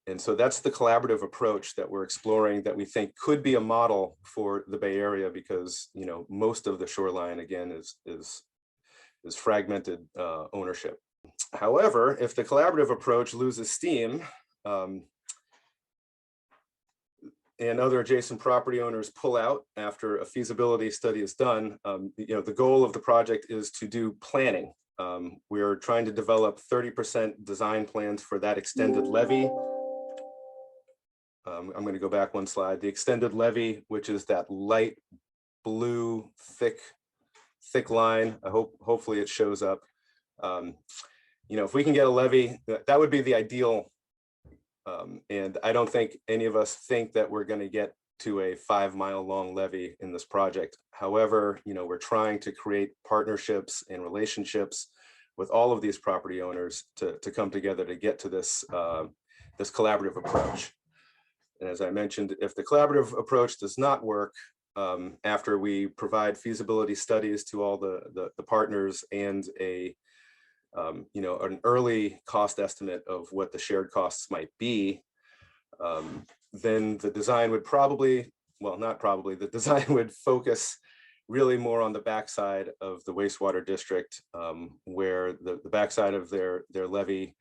And so that's the collaborative approach that we're exploring that we think could be a model for the Bay Area, because, you know, most of the shoreline, again, is fragmented ownership. However, if the collaborative approach loses steam, and other adjacent property owners pull out after a feasibility study is done, you know, the goal of the project is to do planning. We are trying to develop 30% design plans for that extended levee. I'm going to go back one slide. The extended levee, which is that light blue, thick line. Hopefully it shows up. You know, if we can get a levee, that would be the ideal. And I don't think any of us think that we're going to get to a 5-mile long levee in this project. However, you know, we're trying to create partnerships and relationships with all of these property owners to come together to get to this, this collaborative approach. And as I mentioned, if the collaborative approach does not work, after we provide feasibility studies to all the partners and a you know, an early cost estimate of what the shared costs might be, then the design would probably, well, not probably, the design would focus really more on the backside of the wastewater district, where the backside of their levee,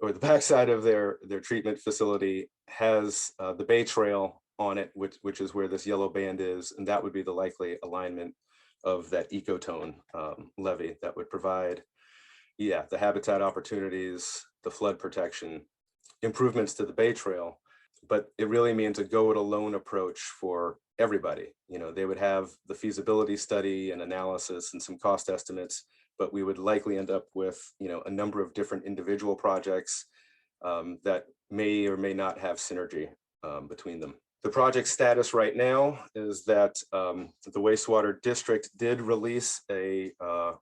or the backside of their treatment facility has the Bay Trail on it, which is where this yellow band is, and that would be the likely alignment of that ecotone levee that would provide, yeah, the habitat opportunities, the flood protection, improvements to the Bay Trail. But it really means a go it alone approach for everybody. You know, they would have the feasibility study and analysis and some cost estimates, but we would likely end up with, you know, a number of different individual projects that may or may not have synergy between them. The project status right now is that the wastewater district did release a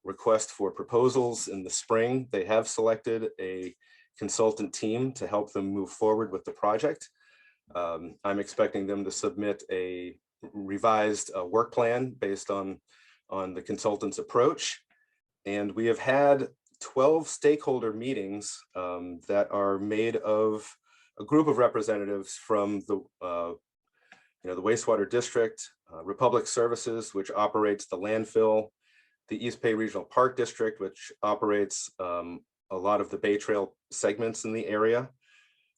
request for proposals in the spring. They have selected a consultant team to help them move forward with the project. I'm expecting them to submit a revised work plan based on the consultant's approach. And we have had 12 stakeholder meetings that are made of a group of representatives from the you know, the wastewater district, Republic Services, which operates the landfill, the East Bay Regional Park District, which operates a lot of the Bay Trail segments in the area,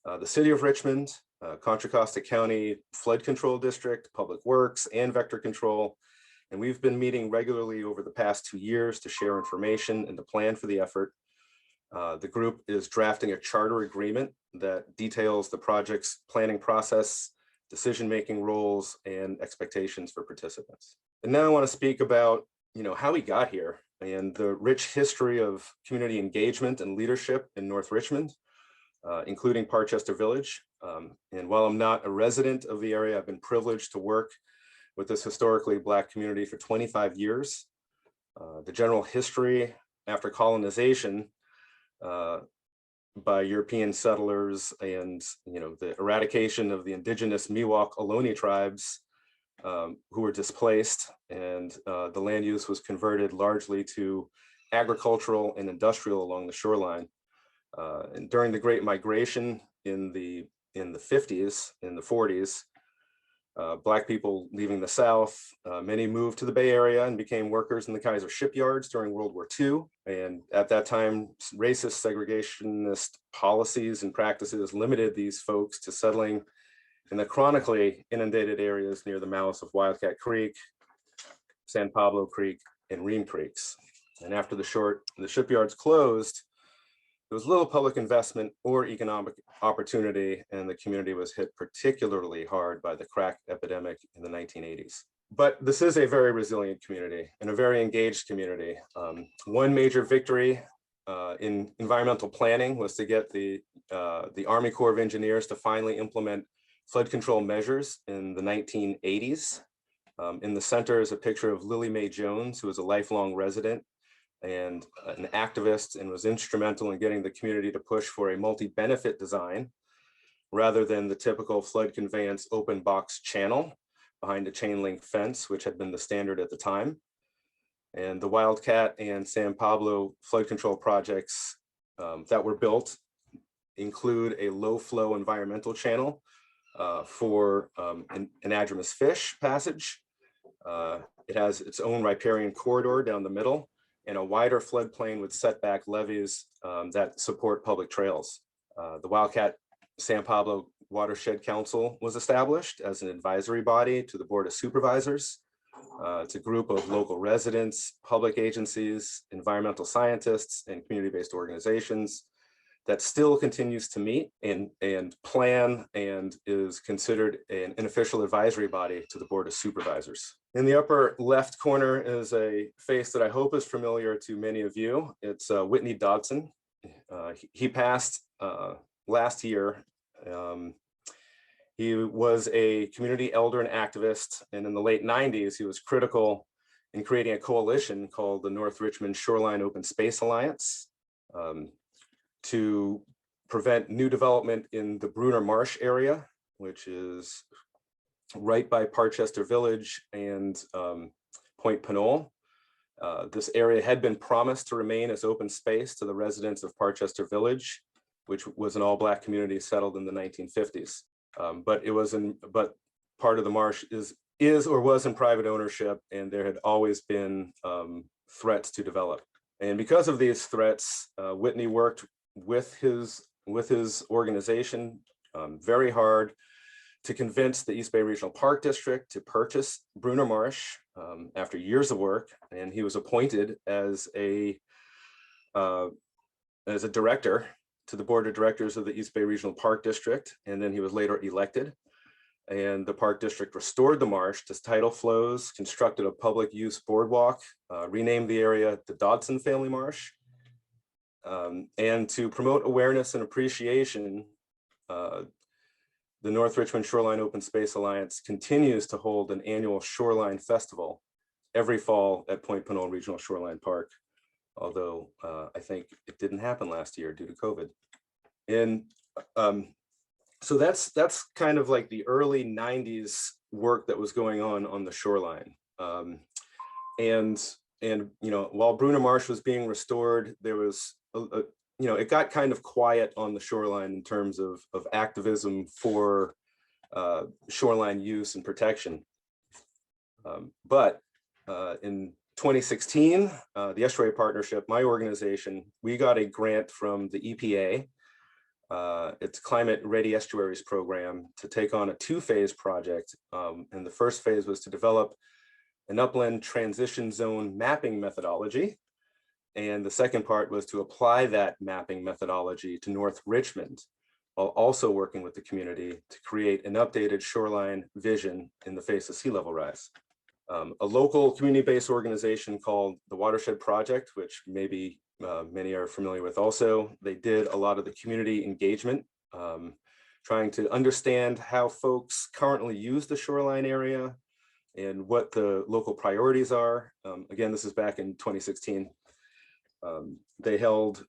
the City of Richmond, Contra Costa County Flood Control District, Public Works, and Vector Control. And we've been meeting regularly over the past 2 years to share information and to plan for the effort. The group is drafting a charter agreement that details the project's planning process, decision-making roles, and expectations for participants. And now I want to speak about, you know, how we got here and the rich history of community engagement and leadership in North Richmond, including Parchester Village. And while I'm not a resident of the area, I've been privileged to work with this historically Black community for 25 years. The general history after colonization by European settlers and, you know, the eradication of the indigenous Miwok Ohlone tribes who were displaced, and the land use was converted largely to agricultural and industrial along the shoreline. And during the Great Migration in the 50s, in the 40s, Black people leaving the South, many moved to the Bay Area and became workers in the Kaiser shipyards during World War II. And at that time, racist segregationist policies and practices limited these folks to settling in the chronically inundated areas near the mouths of Wildcat Creek, San Pablo Creek, and Ream Creeks. And after the shipyards closed, there was little public investment or economic opportunity, and the community was hit particularly hard by the crack epidemic in the 1980s. But this is a very resilient community and a very engaged community. One major victory in environmental planning was to get the Army Corps of Engineers to finally implement flood control measures in the 1980s. In the center is a picture of Lily Mae Jones, who was a lifelong resident and an activist, and was instrumental in getting the community to push for a multi-benefit design rather than the typical flood conveyance open box channel behind a chain link fence, which had been the standard at the time. And the Wildcat and San Pablo flood control projects that were built include a low flow environmental channel for an anadromous fish passage. It has its own riparian corridor down the middle and a wider floodplain with setback levees that support public trails. The Wildcat San Pablo Watershed Council was established as an advisory body to the Board of Supervisors. It's a group of local residents, public agencies, environmental scientists, and community-based organizations that still continues to meet and plan and is considered an official advisory body to the Board of Supervisors. In the upper left corner is a face that I hope is familiar to many of you. It's Whitney Dodson. He passed last year. He was a community elder and activist, and in the late 90s, he was critical in creating a coalition called the North Richmond Shoreline Open Space Alliance to prevent new development in the Bruner Marsh area, which is right by Parchester Village and Point Pinole. This area had been promised to remain as open space to the residents of Parchester Village, which was an all-Black community settled in the 1950s. But part of the marsh is or was in private ownership, and there had always been threats to develop. And because of these threats, Whitney worked with his organization very hard to convince the East Bay Regional Park District to purchase Bruner Marsh after years of work, and he was appointed as a director to the board of directors of the East Bay Regional Park District, and then he was later elected. And the Park District restored the marsh to tidal flows, constructed a public use boardwalk, renamed the area the Dodson Family Marsh, and to promote awareness and appreciation, the North Richmond Shoreline Open Space Alliance continues to hold an annual Shoreline Festival every fall at Point Pinole Regional Shoreline Park, although I think it didn't happen last year due to COVID. And so that's kind of like the early 90s work that was going on the shoreline. And while Bruner Marsh was being restored, there was it got kind of quiet on the shoreline in terms of activism for shoreline use and protection. But in 2016, the Estuary Partnership, my organization, we got a grant from the EPA. It's Climate Ready Estuaries program to take on a two-phase project. And the first phase was to develop an upland transition zone mapping methodology. And the second part was to apply that mapping methodology to North Richmond, while also working with the community to create an updated shoreline vision in the face of sea level rise. A local community-based organization called the Watershed Project, which maybe many are familiar with also, they did a lot of the community engagement, trying to understand how folks currently use the shoreline area and what the local priorities are. Again, this is back in 2016. They held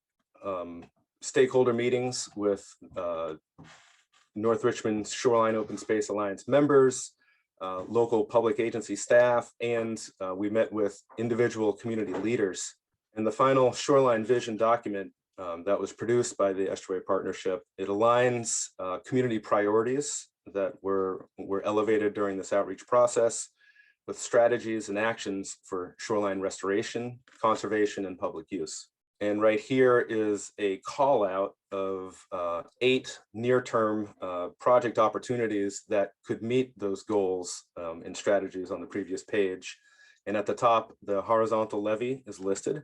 stakeholder meetings with North Richmond Shoreline Open Space Alliance members, local public agency staff, and we met with individual community leaders. And the final shoreline vision document that was produced by the Estuary Partnership, it aligns community priorities that were elevated during this outreach process with strategies and actions for shoreline restoration, conservation, and public use. And right here is a call out of 8 near-term project opportunities that could meet those goals and strategies on the previous page. And at the top, the horizontal levee is listed.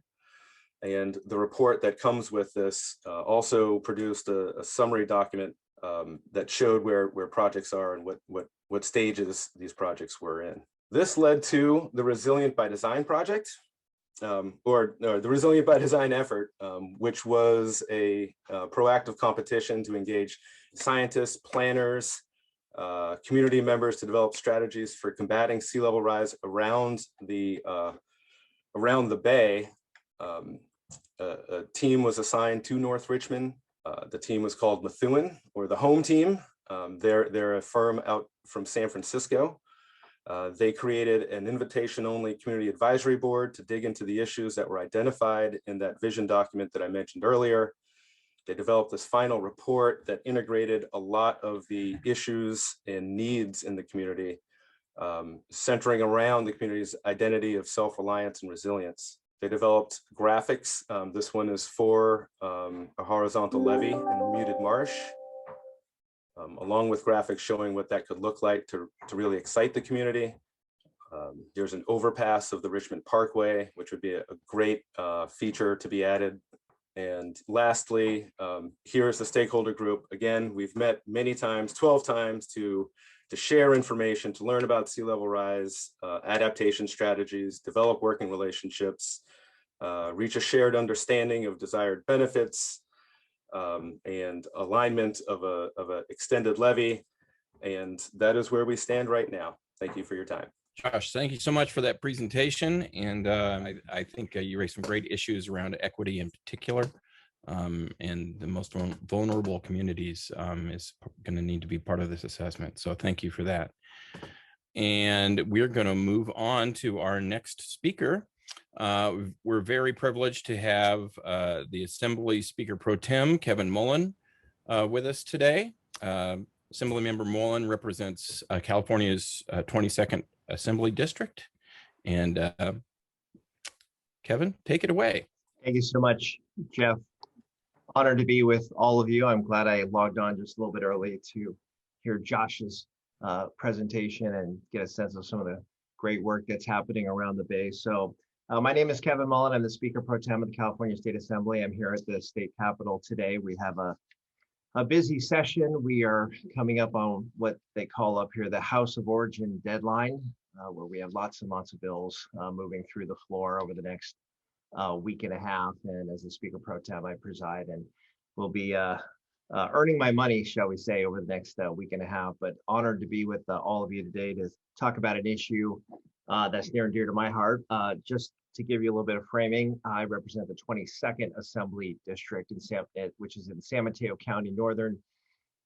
And the report that comes with this also produced a summary document that showed where projects are and what stages these projects were in. This led to the Resilient by Design project, or the Resilient by Design effort, which was a proactive competition to engage scientists, planners, community members to develop strategies for combating sea level rise around the bay. A team was assigned to North Richmond. The team was called Methuen, or the home team. They're a firm out from San Francisco. They created an invitation-only community advisory board to dig into the issues that were identified in that vision document that I mentioned earlier, They developed this final report that integrated a lot of the issues and needs in the community, centering around the community's identity of self-reliance and resilience. They developed graphics. This one is for a horizontal levee in a muted marsh, along with graphics showing what that could look like to really excite the community. There's an overpass of the Richmond Parkway, which would be a great feature to be added. And lastly, here's the stakeholder group. Again, we've met many times, 12 times, to share information, to learn about sea level rise, adaptation strategies, develop working relationships, reach a shared understanding of desired benefits, and alignment of a extended levee. And that is where we stand right now. Thank you for your time. Josh, thank you so much for that presentation. And I think you raised some great issues around equity in particular. And the most vulnerable communities is going to need to be part of this assessment. So thank you for that. And we're going to move on to our next speaker. We're very privileged to have the Assembly Speaker Pro-Tem, Kevin Mullin, with us today. Assemblymember Mullin represents California's 22nd Assembly District. And Kevin, take it away. Thank you so much, Jeff. Honored to be with all of you. I'm glad I logged on just a little bit early to hear Josh's presentation and get a sense of some of the great work that's happening around the Bay. So my name is Kevin Mullin. I'm the Speaker Pro Tem of the California State Assembly. I'm here at the state capitol today. We have a busy session. We are coming up on what they call up here the House of Origin deadline, where we have lots and lots of bills moving through the floor over the next week and a half. And as the Speaker Pro Tem, I preside and will be earning my money, shall we say, over the next week and a half. But honored to be with all of you today to talk about an issue that's near and dear to my heart. Just to give you a little bit of framing, I represent the 22nd Assembly District, which is in San Mateo County, northern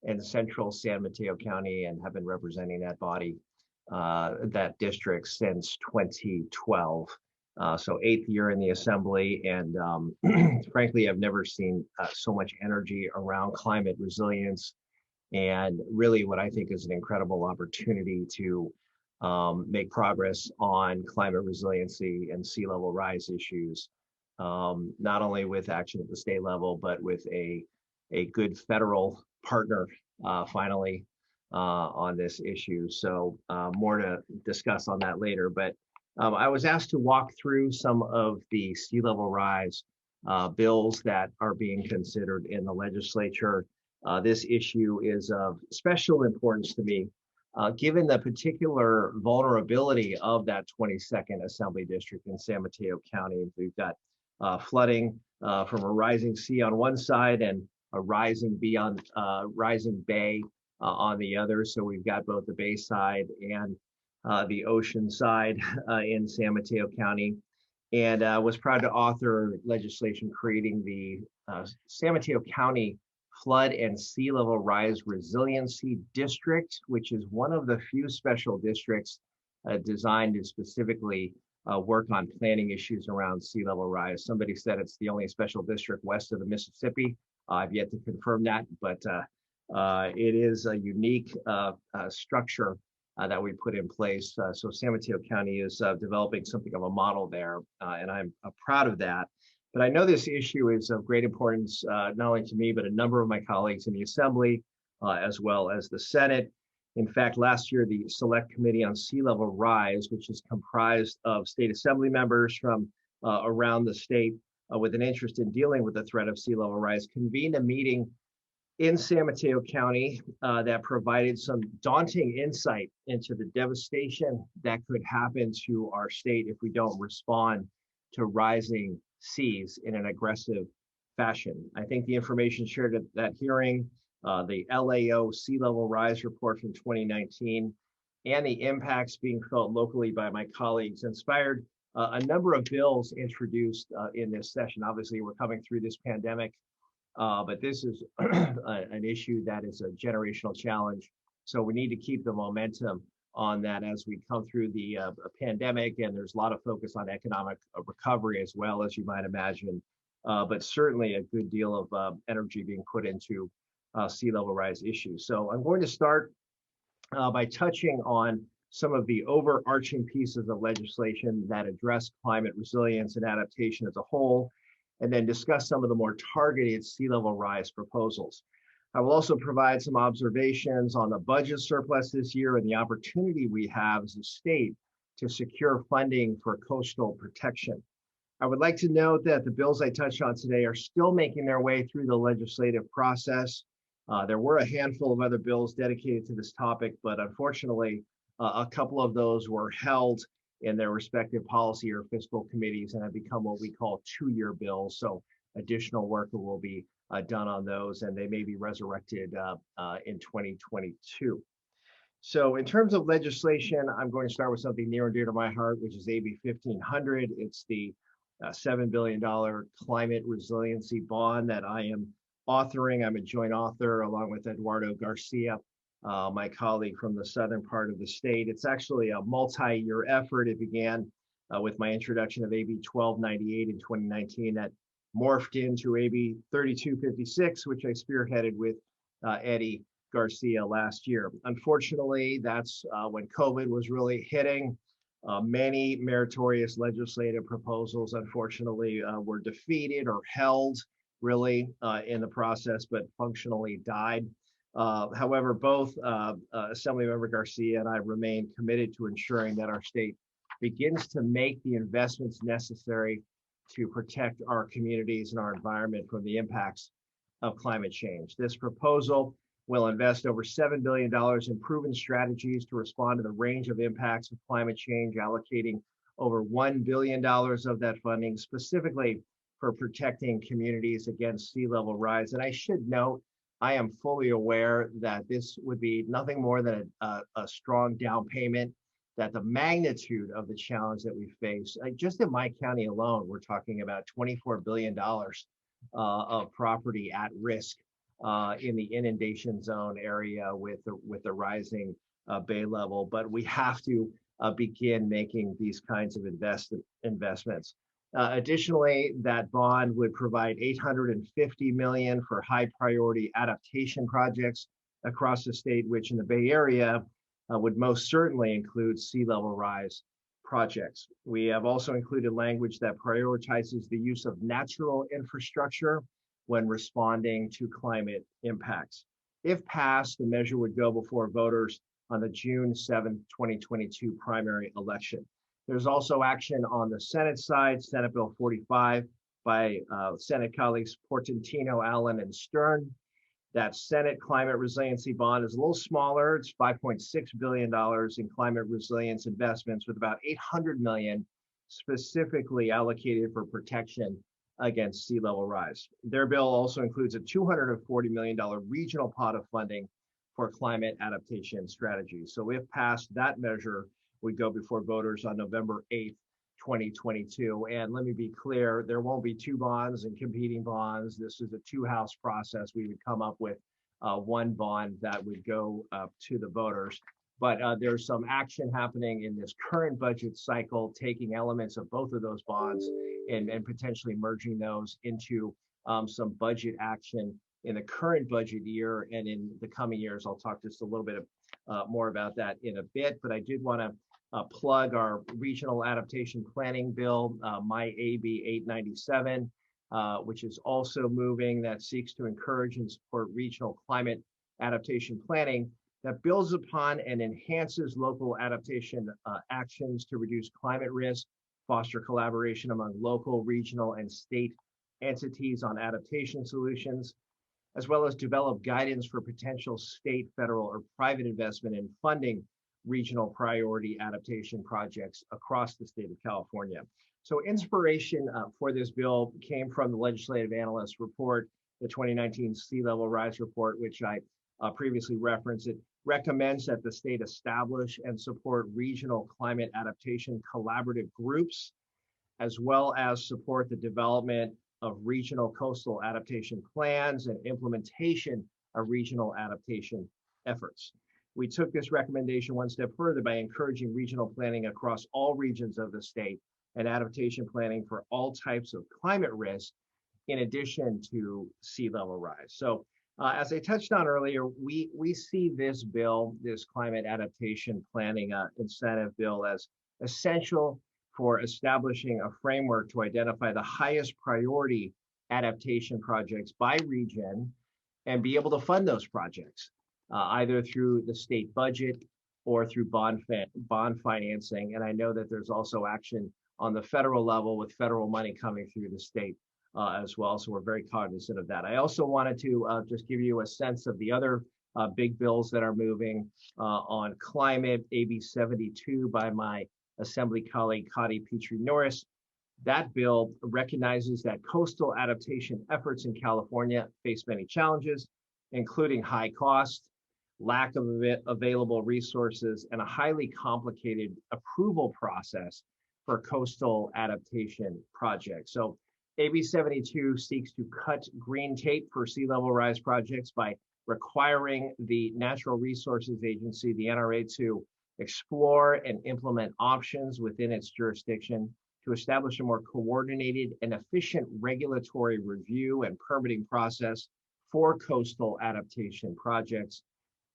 and central San Mateo County, and have been representing that body, that district, since 2012. So 8th year in the Assembly, and frankly, I've never seen so much energy around climate resilience, and really what I think is an incredible opportunity to make progress on climate resiliency and sea level rise issues, not only with action at the state level, but with a good federal partner finally on this issue. So more to discuss on that later, but I was asked to walk through some of the sea level rise bills that are being considered in the legislature. This issue is of special importance to me, given the particular vulnerability of that 22nd Assembly District in San Mateo County. We've got flooding from a rising sea on one side and a rising bay on the other. So we've got both the bay side and the ocean side in San Mateo County, and was proud to author legislation creating the San Mateo County Flood and Sea Level Rise Resiliency District, which is one of the few special districts designed to specifically work on planning issues around sea level rise. Somebody said it's the only special district west of the Mississippi. I've yet to confirm that, but it is a unique structure that we put in place. So San Mateo County is developing something of a model there, and I'm proud of that. But I know this issue is of great importance, not only to me, but a number of my colleagues in the Assembly, as well as the Senate. In fact, last year, the Select Committee on Sea Level Rise, which is comprised of state assembly members from around the state with an interest in dealing with the threat of sea level rise, convened a meeting in San Mateo County that provided some daunting insight into the devastation that could happen to our state if we don't respond to rising seas in an aggressive fashion. I think the information shared at that hearing, the LAO sea level rise report from 2019, and the impacts being felt locally by my colleagues inspired a number of bills introduced in this session. Obviously, we're coming through this pandemic, but this is an issue that is a generational challenge. So we need to keep the momentum on that as we come through the pandemic, and there's a lot of focus on economic recovery as well, as you might imagine. but certainly a good deal of energy being put into sea level rise issues. So I'm going to start by touching on some of the overarching pieces of legislation that address climate resilience and adaptation as a whole, and then discuss some of the more targeted sea level rise proposals. I will also provide some observations on the budget surplus this year and the opportunity we have as a state to secure funding for coastal protection. I would like to note that the bills I touched on today are still making their way through the legislative process. There were a handful of other bills dedicated to this topic, but unfortunately, a couple of those were held in their respective policy or fiscal committees and have become what we call two-year bills. So additional work will be done on those, and they may be resurrected in 2022. So in terms of legislation, I'm going to start with something near and dear to my heart, which is AB 1500. It's the $7 billion climate resiliency bond that I am authoring. I'm a joint author along with Eduardo Garcia, my colleague from the southern part of the state. It's actually a multi-year effort. It began with my introduction of AB 1298 in 2019 that morphed into AB 3256, which I spearheaded with Eddie Garcia last year. Unfortunately, that's when COVID was really hitting. Many meritorious legislative proposals, unfortunately, were defeated or held really in the process, but functionally died. However, both Assemblymember Garcia and I remain committed to ensuring that our state begins to make the investments necessary to protect our communities and our environment from the impacts of climate change. This proposal will invest over $7 billion in proven strategies to respond to the range of impacts of climate change, allocating over $1 billion of that funding specifically for protecting communities against sea level rise. And I should note, I am fully aware that this would be nothing more than a strong down payment, that the magnitude of the challenge that we face, just in my county alone, we're talking about $24 billion of property at risk in the inundation zone area with the rising bay level. But we have to begin making these kinds of investments. Additionally, that bond would provide $850 million for high priority adaptation projects across the state, which in the Bay Area would most certainly include sea level rise projects. We have also included language that prioritizes the use of natural infrastructure when responding to climate impacts. If passed, the measure would go before voters on the June 7th, 2022 primary election. There's also action on the Senate side, Senate Bill 45 by Senate colleagues Portantino, Allen, and Stern. That Senate climate resiliency bond is a little smaller. It's $5.6 billion in climate resilience investments, with about $800 million specifically allocated for protection against sea level rise. Their bill also includes a $240 million regional pot of funding for climate adaptation strategies. So if passed, that measure would go before voters on November 8th, 2022. And let me be clear, there won't be two bonds and competing bonds. This is a two-house process. We would come up with one bond that would go to the voters. But there's some action happening in this current budget cycle, taking elements of both of those bonds and potentially merging those into some budget action in the current budget year and in the coming years. I'll talk just a little bit more about that in a bit, but I did want to plug our regional adaptation planning bill, my AB 897, which is also moving, that seeks to encourage and support regional climate adaptation planning that builds upon and enhances local adaptation actions to reduce climate risk, foster collaboration among local, regional, and state entities on adaptation solutions, as well as develop guidance for potential state, federal, or private investment in funding regional priority adaptation projects across the state of California. So inspiration for this bill came from the legislative analyst report, the 2019 Sea Level Rise Report, which I previously referenced. It recommends that the state establish and support regional climate adaptation collaborative groups, as well as support the development of regional coastal adaptation plans and implementation of regional adaptation efforts. We took this recommendation one step further by encouraging regional planning across all regions of the state and adaptation planning for all types of climate risk, in addition to sea level rise. So as I touched on earlier, we see this bill, this climate adaptation planning incentive bill, as essential for establishing a framework to identify the highest priority adaptation projects by region and be able to fund those projects, either through the state budget or through bond financing. And I know that there's also action on the federal level with federal money coming through the state as well. So we're very cognizant of that. I also wanted to just give you a sense of the other big bills that are moving on climate. AB 72 by my Assembly colleague, Kadi Petrie-Norris. That bill recognizes that coastal adaptation efforts in California face many challenges, including high cost, lack of available resources, and a highly complicated approval process for coastal adaptation projects. So AB 72 seeks to cut green tape for sea level rise projects by requiring the Natural Resources Agency, the NRA, to explore and implement options within its jurisdiction to establish a more coordinated and efficient regulatory review and permitting process for coastal adaptation projects.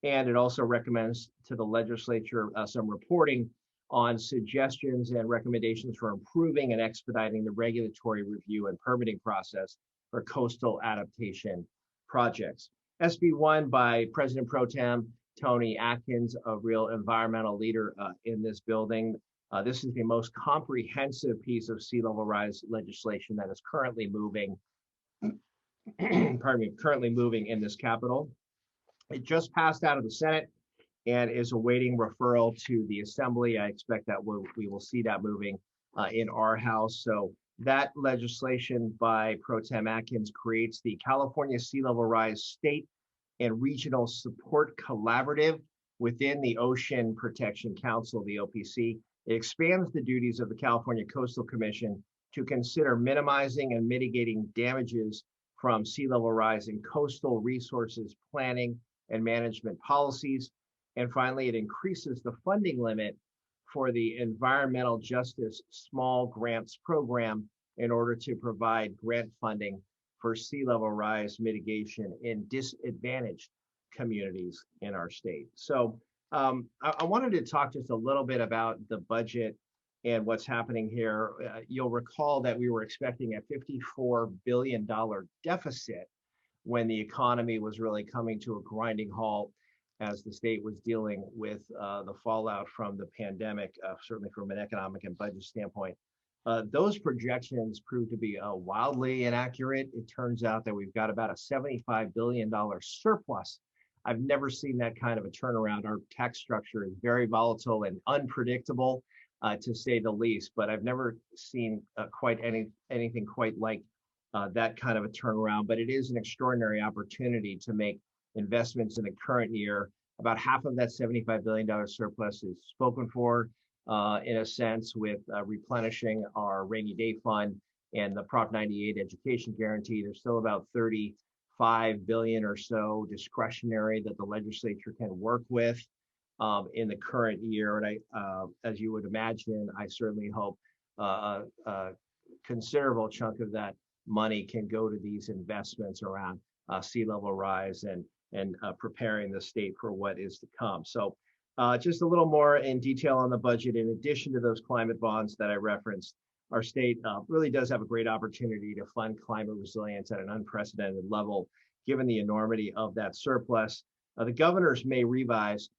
And it also recommends to the legislature some reporting on suggestions and recommendations for improving and expediting the regulatory review and permitting process for coastal adaptation projects. SB 1 by President Pro-Tem Tony Atkins, a real environmental leader in this building. This is the most comprehensive piece of sea level rise legislation that is currently moving, currently moving in this Capitol. It just passed out of the Senate and is awaiting referral to the Assembly. I expect that we will see that moving in our House. So that legislation by Pro-Tem Atkins creates the California Sea Level Rise State and Regional Support Collaborative within the Ocean Protection Council, the OPC. It expands the duties of the California Coastal Commission to consider minimizing and mitigating damages from sea level rise in coastal resources planning and management policies. And finally, it increases the funding limit for the Environmental Justice Small Grants Program in order to provide grant funding for sea level rise mitigation in disadvantaged communities in our state. So I wanted to talk just a little bit about the budget and what's happening here. You'll recall that we were expecting a $54 billion deficit when the economy was really coming to a grinding halt as the state was dealing with the fallout from the pandemic, certainly from an economic and budget standpoint. Those projections proved to be wildly inaccurate. It turns out that we've got about a $75 billion surplus. I've never seen that kind of a turnaround. Our tax structure is very volatile and unpredictable, to say the least, but I've never seen anything quite like that kind of a turnaround. But it is an extraordinary opportunity to make investments in the current year. About half of that $75 billion surplus is spoken for, in a sense, with replenishing our rainy day fund and the Prop 98 education guarantee. There's still about $35 billion or so discretionary that the legislature can work with in the current year. And as you would imagine, I certainly hope a considerable chunk of that money can go to these investments around sea level rise and preparing the state for what is to come. So just a little more in detail on the budget. In addition to those climate bonds that I referenced, our state really does have a great opportunity to fund climate resilience at an unprecedented level, given the enormity of that surplus. The governor's May revise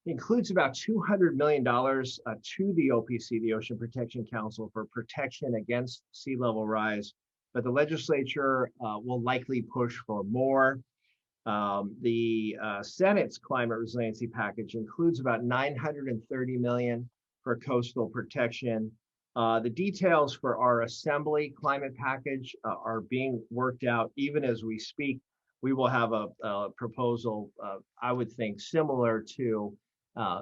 includes about $200 million to the OPC, the Ocean Protection Council, for protection against sea level rise, but the legislature will likely push for more. The Senate's climate resiliency package includes about $930 million for coastal protection. The details for our Assembly climate package are being worked out even as we speak. We will have a proposal, I would think, similar to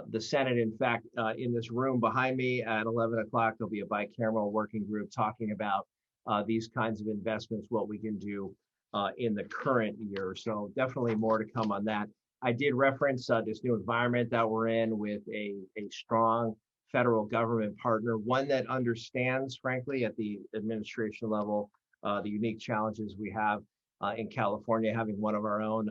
the Senate. In fact, in this room behind me at 11 o'clock, there'll be a bicameral working group talking about these kinds of investments, what we can do in the current year. So definitely more to come on that. I did reference this new environment that we're in with a strong federal government partner, one that understands, frankly, at the administration level, the unique challenges we have in California, having one of our own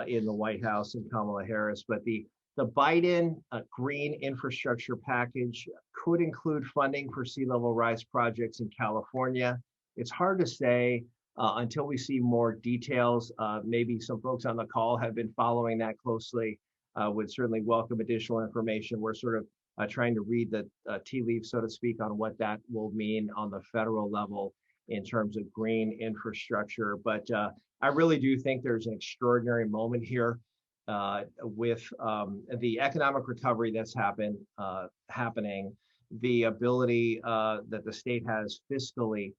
in the White House and Kamala Harris. But the Biden green infrastructure package could include funding for sea level rise projects in California. It's hard to say until we see more details. Maybe some folks on the call have been following that closely. Would certainly welcome additional information. We're sort of trying to read the tea leaves, so to speak, on what that will mean on the federal level in terms of green infrastructure. But I really do think there's an extraordinary moment here with the economic recovery that's happening, the ability that the state has fiscally,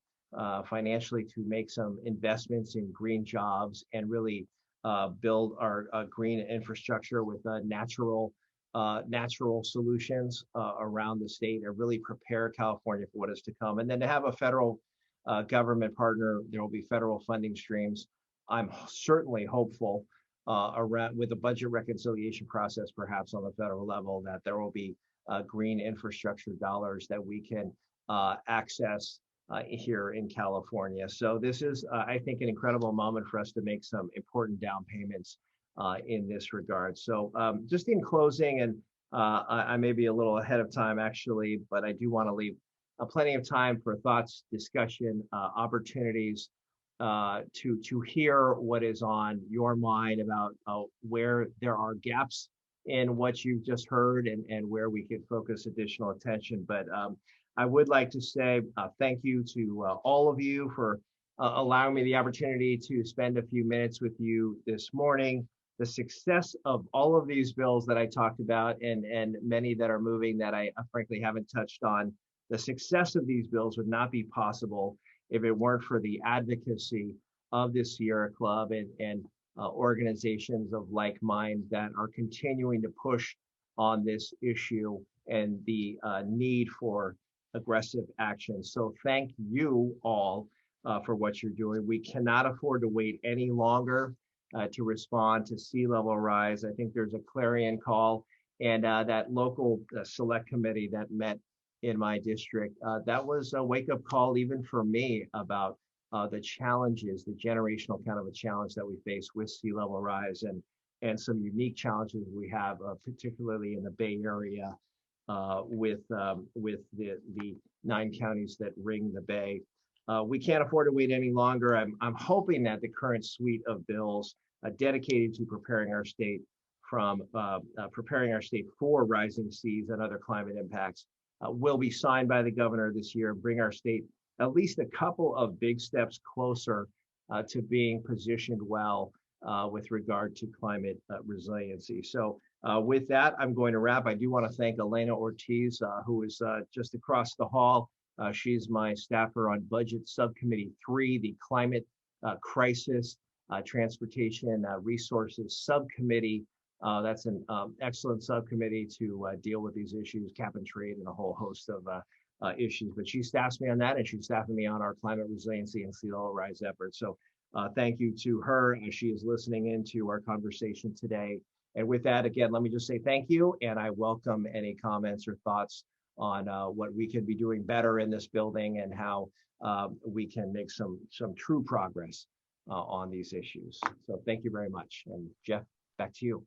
financially to make some investments in green jobs and really build our green infrastructure with natural solutions around the state and really prepare California for what is to come. And then to have a federal government partner, there will be federal funding streams. I'm certainly hopeful around with the budget reconciliation process, perhaps on the federal level, that there will be green infrastructure dollars that we can access here in California. So this is, I think, an incredible moment for us to make some important down payments in this regard. So just in closing, and I may be a little ahead of time actually, but I do want to leave plenty of time for thoughts, discussion, opportunities to hear what is on your mind about where there are gaps in what you've just heard and where we could focus additional attention. But I would like to say thank you to all of you for allowing me the opportunity to spend a few minutes with you this morning. The success of all of these bills that I talked about and many that are moving that I frankly haven't touched on, the success of these bills would not be possible if it weren't for the advocacy of the Sierra Club and organizations of like mind that are continuing to push on this issue and the need for aggressive action. So thank you all for what you're doing. We cannot afford to wait any longer to respond to sea level rise. I think there's a clarion call, and that local select committee that met in my district, that was a wake-up call even for me about the challenges, the generational kind of a challenge that we face with sea level rise and some unique challenges we have, particularly in the Bay Area with the 9 counties that ring the Bay. We can't afford to wait any longer. I'm hoping that the current suite of bills dedicated to preparing our state for rising seas and other climate impacts will be signed by the governor this year and bring our state at least a couple of big steps closer to being positioned well with regard to climate resiliency. So with that, I'm going to wrap. I do want to thank Elena Ortiz, who is just across the hall. She's my staffer on Budget Subcommittee 3, the Climate Crisis Transportation Resources Subcommittee. That's an excellent subcommittee to deal with these issues, cap and trade, and a whole host of issues. But she staffs me on that, and she's staffing me on our climate resiliency and sea level rise efforts. So thank you to her as she is listening into our conversation today. And with that, again, let me just say thank you, and I welcome any comments or thoughts on what we can be doing better in this building and how we can make some true progress on these issues. So thank you very much. And Jeff, back to you.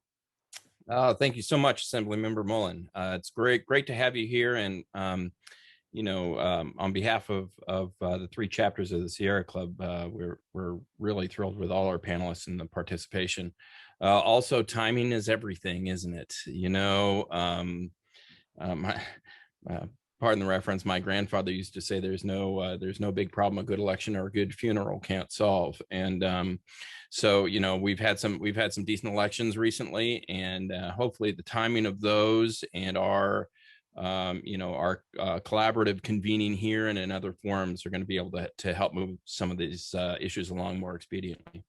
Thank you so much, Assemblymember Mullin. It's great to have you here. And, on behalf of the 3 chapters of the Sierra Club, we're really thrilled with all our panelists and the participation. Also, timing is everything, isn't it? Pardon the reference, my grandfather used to say there's no big problem a good election or a good funeral can't solve. And so we've had some decent elections recently, and hopefully the timing of those and our collaborative convening here and in other forums are going to be able to help move some of these issues along more expediently.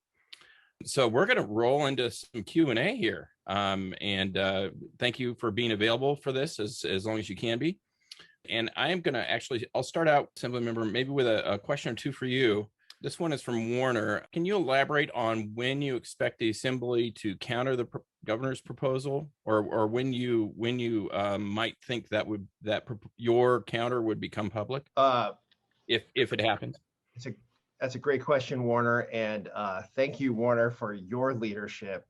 So we're going to roll into some Q&A here, and thank you for being available for this as long as you can be. And I am going to I'll start out, Assemblymember, maybe with a question or two for you. This one is from Warner. Can you elaborate on when you expect the Assembly to counter the governor's proposal, or when you might think that your counter would become public, if it happens? That's a great question, Warner, and thank you, Warner, for your leadership.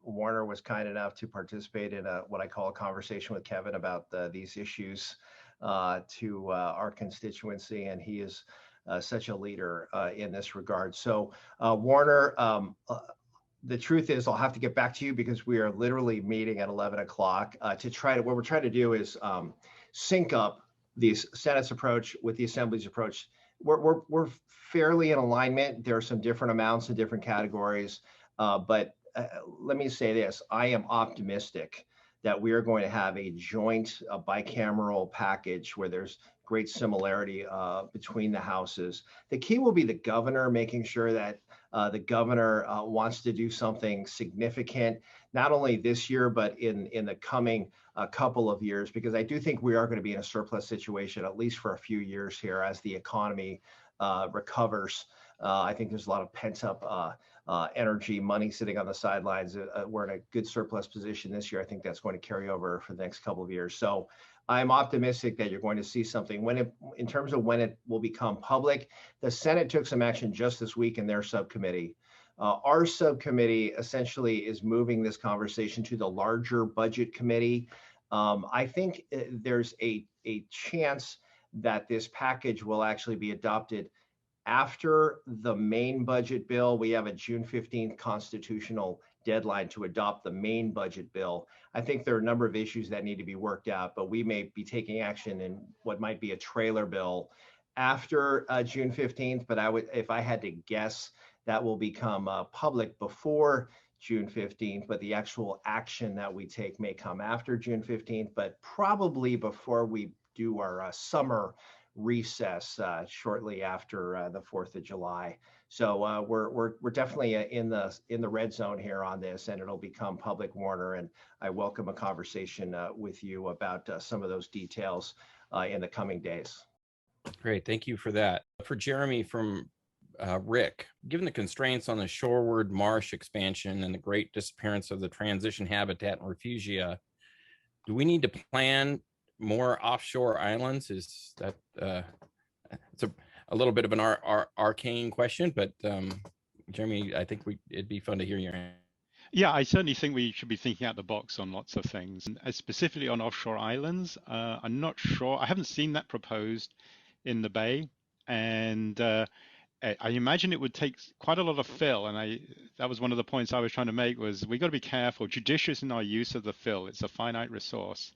Warner was kind enough to participate in what I call a conversation with Kevin about these issues to our constituency, and he is such a leader in this regard. So, Warner, the truth is I'll have to get back to you because we are literally meeting at 11 o'clock to try to, what we're trying to do is sync up the Senate's approach with the Assembly's approach. We're fairly in alignment. There are some different amounts in different categories, but let me say this, I am optimistic that we are going to have a joint bicameral package where there's great similarity between the houses. The key will be the governor making sure that the governor wants to do something significant, not only this year, but in the coming couple of years, because I do think we are going to be in a surplus situation, at least for a few years here as the economy recovers. I think there's a lot of pent up energy, money sitting on the sidelines. We're in a good surplus position this year. I think that's going to carry over for the next couple of years. So I'm optimistic that you're going to see something. In terms of when it will become public, the Senate took some action just this week in their subcommittee. Our subcommittee essentially is moving this conversation to the larger budget committee. I think there's a chance that this package will actually be adopted after the main budget bill. We have a June 15th constitutional deadline to adopt the main budget bill. I think there are a number of issues that need to be worked out, but we may be taking action in what might be a trailer bill after June 15th. But if I had to guess, that will become public before June 15th, but the actual action that we take may come after June 15th, but probably before we do our summer recess shortly after the 4th of July. So we're definitely in the red zone here on this, and it'll become public, Warner, and I welcome a conversation with you about some of those details in the coming days. Great, thank you for that. For Jeremy from Rick, given the constraints on the shoreward marsh expansion and the great disappearance of the transition habitat and refugia, do we need to plan more offshore islands? Is that it's a little bit of an arcane question, but Jeremy, I think it'd be fun to hear your answer. Yeah, I certainly think we should be thinking out the box on lots of things, specifically on offshore islands. I'm not sure. I haven't seen that proposed in the Bay, and I imagine it would take quite a lot of fill, and that was one of the points I was trying to make, was we got to be careful, judicious in our use of the fill. It's a finite resource.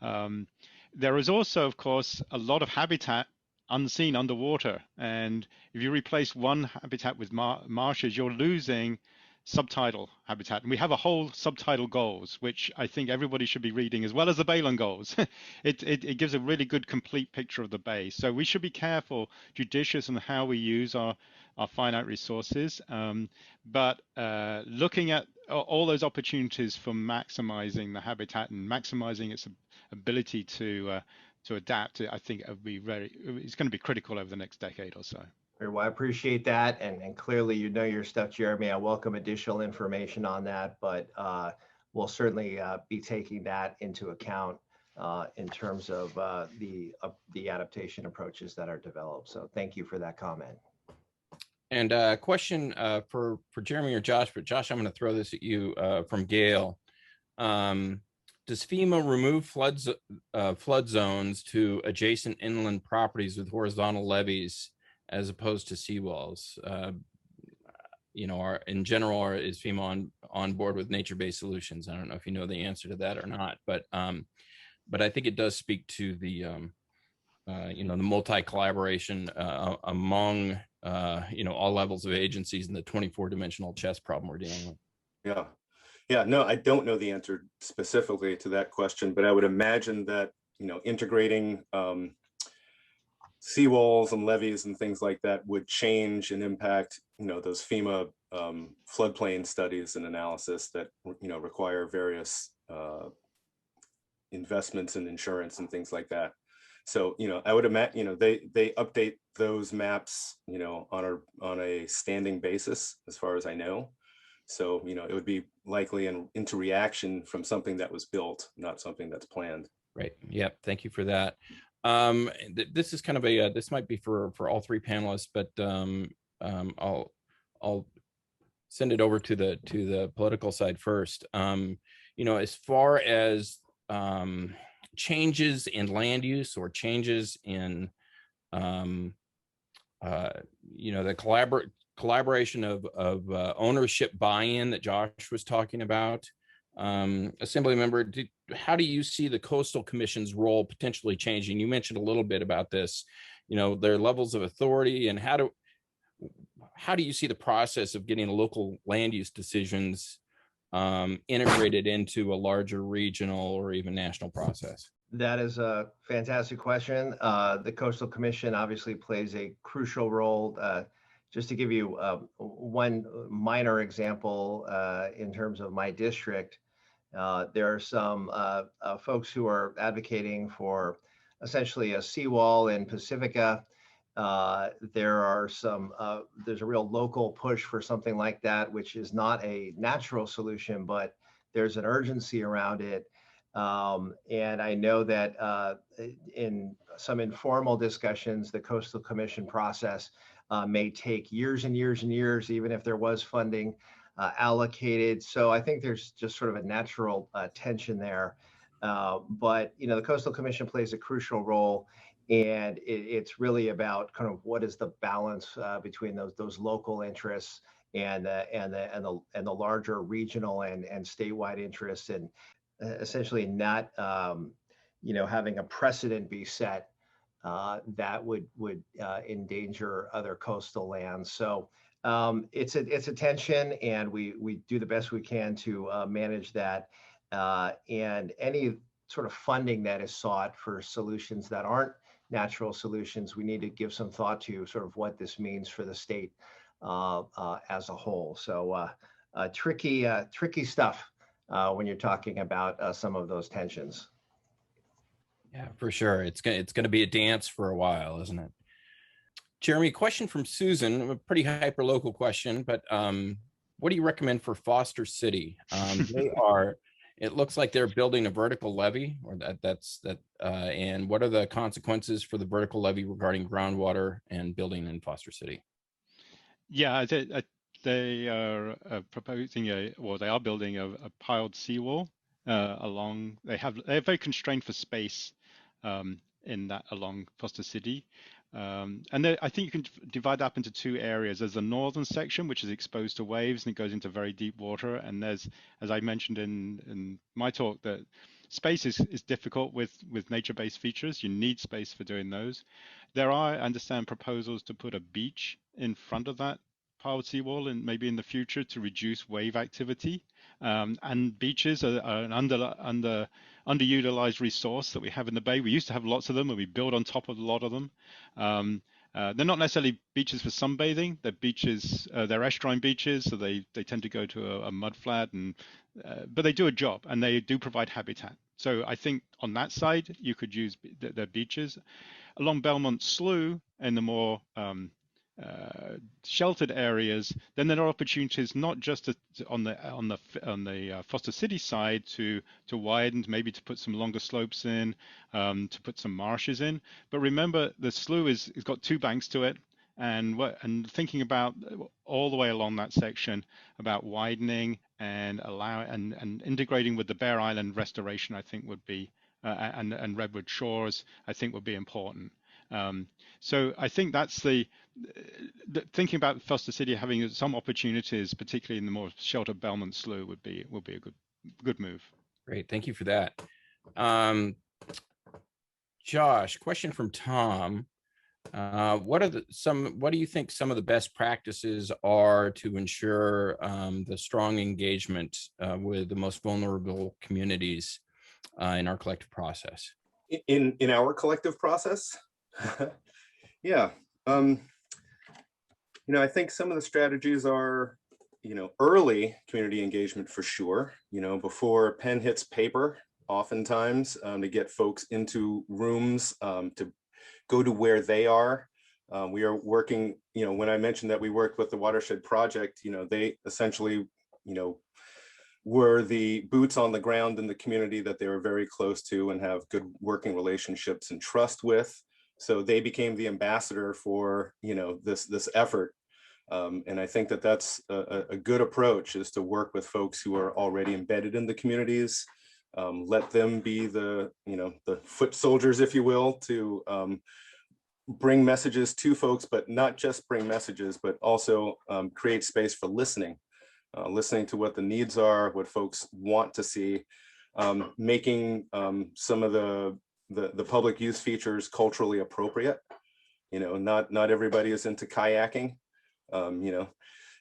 There is also, of course, a lot of habitat unseen underwater, and if you replace one habitat with marshes, you're losing subtidal habitat. And we have a whole subtidal goals, which I think everybody should be reading, as well as the Bayland goals. It gives a really good complete picture of the bay. So we should be careful, judicious in how we use our finite resources, but looking at all those opportunities for maximizing the habitat and maximizing its ability to adapt, I think it's going to be critical over the next decade or so. Well, I appreciate that, and clearly you know your stuff, Jeremy. I welcome additional information on that, but we'll certainly be taking that into account in terms of the adaptation approaches that are developed. So thank you for that comment. And a question for Jeremy or Josh, but Josh, I'm going to throw this at you from Gail. Does FEMA remove flood zones to adjacent inland properties with horizontal levees as opposed to seawalls? In general, is FEMA on board with nature-based solutions? I don't know if you know the answer to that or not, but I think it does speak to the the multi-collaboration among all levels of agencies in the 24-dimensional chess problem we're dealing with. Yeah, no, I don't know the answer specifically to that question, but I would imagine that, integrating seawalls and levees and things like that would change and impact, those FEMA floodplain studies and analysis that, require various investments in insurance and things like that. So, I would imagine, they update those maps, on a standing basis, as far as I know. So, it would be likely into reaction from something that was built, not something that's planned. Right. Yep. Thank you for that. This is kind of a this might be for all three panelists, but I'll send it over to the political side first. As far as changes in land use or changes in the collaboration of ownership buy-in that Josh was talking about. Assembly member, how do you see the Coastal Commission's role potentially changing? You mentioned a little bit about this, their levels of authority, and how do you see the process of getting local land use decisions integrated into a larger regional or even national process? That is a fantastic question. The Coastal Commission obviously plays a crucial role. Just to give you one minor example, in terms of my district, there are some folks who are advocating for essentially a seawall in Pacifica. There's a real local push for something like that, which is not a natural solution, but there's an urgency around it. And I know that in some informal discussions, the Coastal Commission process may take years and years and years, even if there was funding allocated. So I think there's just sort of a natural tension there. But the Coastal Commission plays a crucial role, and it's really about kind of what is the balance between those local interests and the larger regional and statewide interests, and essentially not having a precedent be set that would endanger other coastal lands. So it's a tension, and we do the best we can to manage that. And any sort of funding that is sought for solutions that aren't natural solutions, we need to give some thought to sort of what this means for the state as a whole. So tricky stuff when you're talking about some of those tensions. Yeah, for sure. It's going to be a dance for a while, isn't it? Jeremy, question from Susan, a pretty hyper local question, but what do you recommend for Foster City? It looks like they're building a vertical levee, or and what are the consequences for the vertical levee regarding groundwater and building in Foster City? Yeah, they are proposing they are building a piled seawall along. They're very constrained for space in that along Foster City. And I think you can divide that up into two areas. There's the northern section, which is exposed to waves and it goes into very deep water. And there's, as I mentioned in my talk, that space is difficult with nature-based features. You need space for doing those. There are, I understand, proposals to put a beach in front of that piled seawall, and maybe in the future to reduce wave activity. And beaches are an underutilized resource that we have in the bay. We used to have lots of them, and we build on top of a lot of them. They're not necessarily beaches for sunbathing. They're beaches, they're estuarine beaches, so they tend to go to a mud flat, but they do a job, and they do provide habitat. So I think on that side, you could use their beaches. Along Belmont Slough, in the more sheltered areas, then there are opportunities not just on the Foster City side to widen, maybe to put some longer slopes in, to put some marshes in. But remember, the slough has got two banks to it, and thinking about all the way along that section about widening and and integrating with the Bear Island restoration, I think would be and Redwood shores, I think would be important. So I think that's the thinking about Foster City having some opportunities, particularly in the more sheltered Belmont Slough, would be a good move. Great, thank you for that. Josh, question from Tom. What do you think some of the best practices are to ensure the strong engagement with the most vulnerable communities in our collective process? In our collective process? Yeah. I think some of the strategies are, early community engagement for sure, before pen hits paper, oftentimes to get folks into rooms, to go to where they are. We are working, when I mentioned that we worked with the Watershed Project, they essentially, were the boots on the ground in the community that they were very close to and have good working relationships and trust with. So they became the ambassador for, this effort. And I think that that's a good approach, is to work with folks who are already embedded in the communities. Let them be the foot soldiers, if you will, to bring messages to folks, but not just bring messages, but also create space for listening to what the needs are, what folks want to see, making some of the public use features culturally appropriate. Not everybody is into kayaking,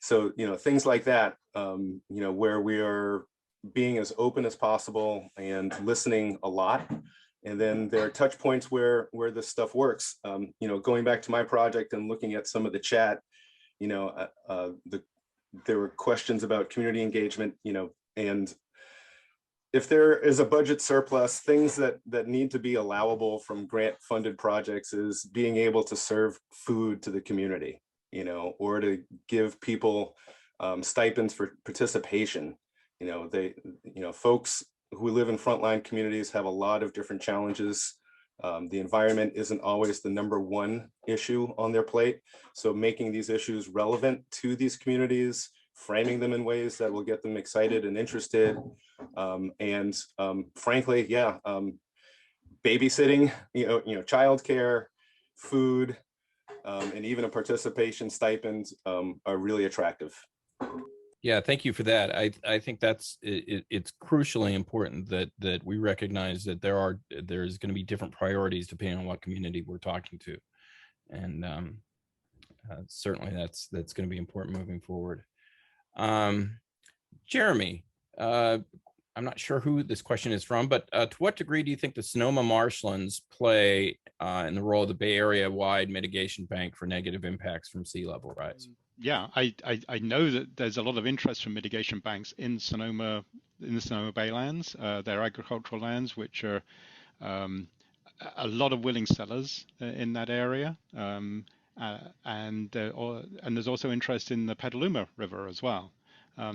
so things like that, where we are being as open as possible and listening a lot. And then there are touch points where this stuff works. Going back to my project and looking at some of the chat, there were questions about community engagement, and if there is a budget surplus, things that need to be allowable from grant funded projects is being able to serve food to the community, or to give people stipends for participation. Folks who live in frontline communities have a lot of different challenges. The environment isn't always the #1 issue on their plate. So making these issues relevant to these communities, framing them in ways that will get them excited and interested. And frankly, babysitting, childcare, food, and even a participation stipend are really attractive. Yeah, thank you for that. I think it's crucially important that we recognize that there's going to be different priorities depending on what community we're talking to, and certainly that's going to be important moving forward. Jeremy, I'm not sure who this question is from, but to what degree do you think the Sonoma marshlands play in the role of the Bay Area wide mitigation bank for negative impacts from sea level rise? Yeah, I know that there's a lot of interest from mitigation banks in the Sonoma Baylands. They're agricultural lands, which are a lot of willing sellers in that area, and there's also interest in the Petaluma River as well.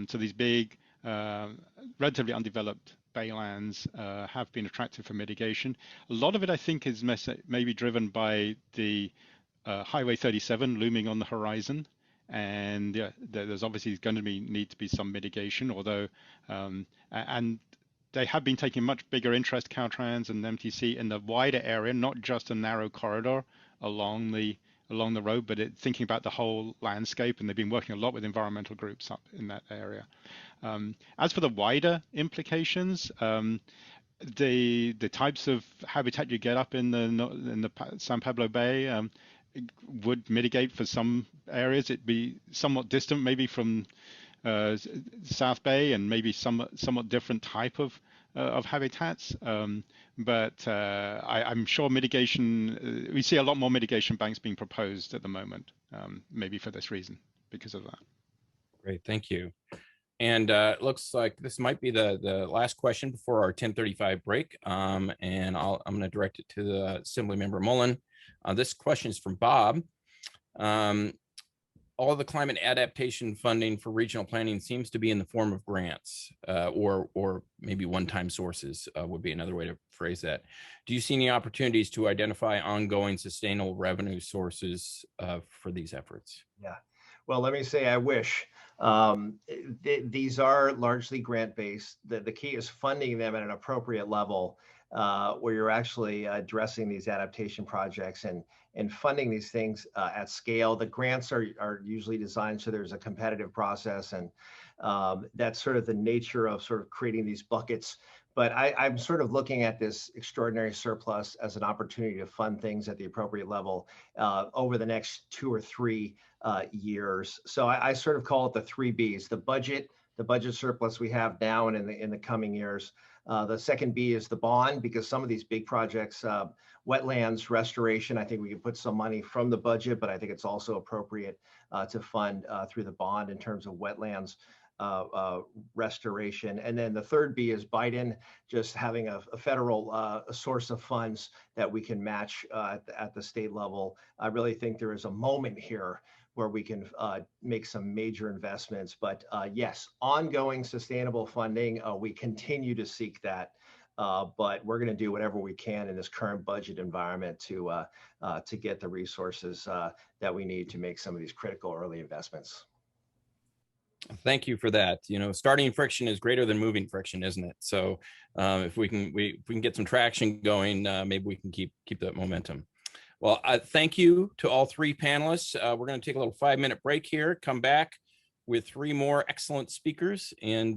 So these big, relatively undeveloped baylands have been attractive for mitigation. A lot of it, I think, is maybe driven by the Highway 37 looming on the horizon. And there's obviously going to need to be some mitigation, although, and they have been taking much bigger interest, Caltrans and MTC, in the wider area, not just a narrow corridor along the road, but thinking about the whole landscape. And they've been working a lot with environmental groups up in that area. As for the wider implications, the types of habitat you get up in the San Pablo Bay would mitigate for some areas. It'd be somewhat distant, maybe from South Bay, and maybe somewhat different type of habitats. But I'm sure mitigation. We see a lot more mitigation banks being proposed at the moment, maybe for this reason, because of that. Great, thank you. And it looks like this might be the last question before our 10:35 break. And I'm going to direct it to the Assembly Member Mullin. This question is from Bob. All of the climate adaptation funding for regional planning seems to be in the form of grants, or maybe one-time sources would be another way to phrase that. Do you see any opportunities to identify ongoing sustainable revenue sources for these efforts? Yeah, well, let me say I wish. These are largely grant-based. The key is funding them at an appropriate level, where you're actually addressing these adaptation projects and funding these things at scale. The grants are usually designed so there's a competitive process, and that's sort of the nature of sort of creating these buckets. But I'm sort of looking at this extraordinary surplus as an opportunity to fund things at the appropriate level over the next 2 or 3 years. So I sort of call it the 3 Bs: the budget surplus we have now and in the coming years. The second B is the bond, because some of these big projects, wetlands restoration, I think we can put some money from the budget, but I think it's also appropriate to fund through the bond in terms of wetlands restoration. And then the third B is Biden, just having a federal source of funds that we can match at the state level. I really think there is a moment here where we can make some major investments. But yes, ongoing sustainable funding, we continue to seek that. But we're going to do whatever we can in this current budget environment to get the resources that we need to make some of these critical early investments. Thank you for that. You know, starting friction is greater than moving friction, isn't it? So if we can get some traction going, maybe we can keep that momentum. Well, thank you to all three panelists. We're going to take a little 5-minute break here, come back with 3 more excellent speakers. And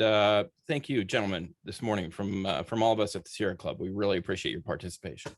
thank you, gentlemen, this morning from all of us at the Sierra Club. We really appreciate your participation.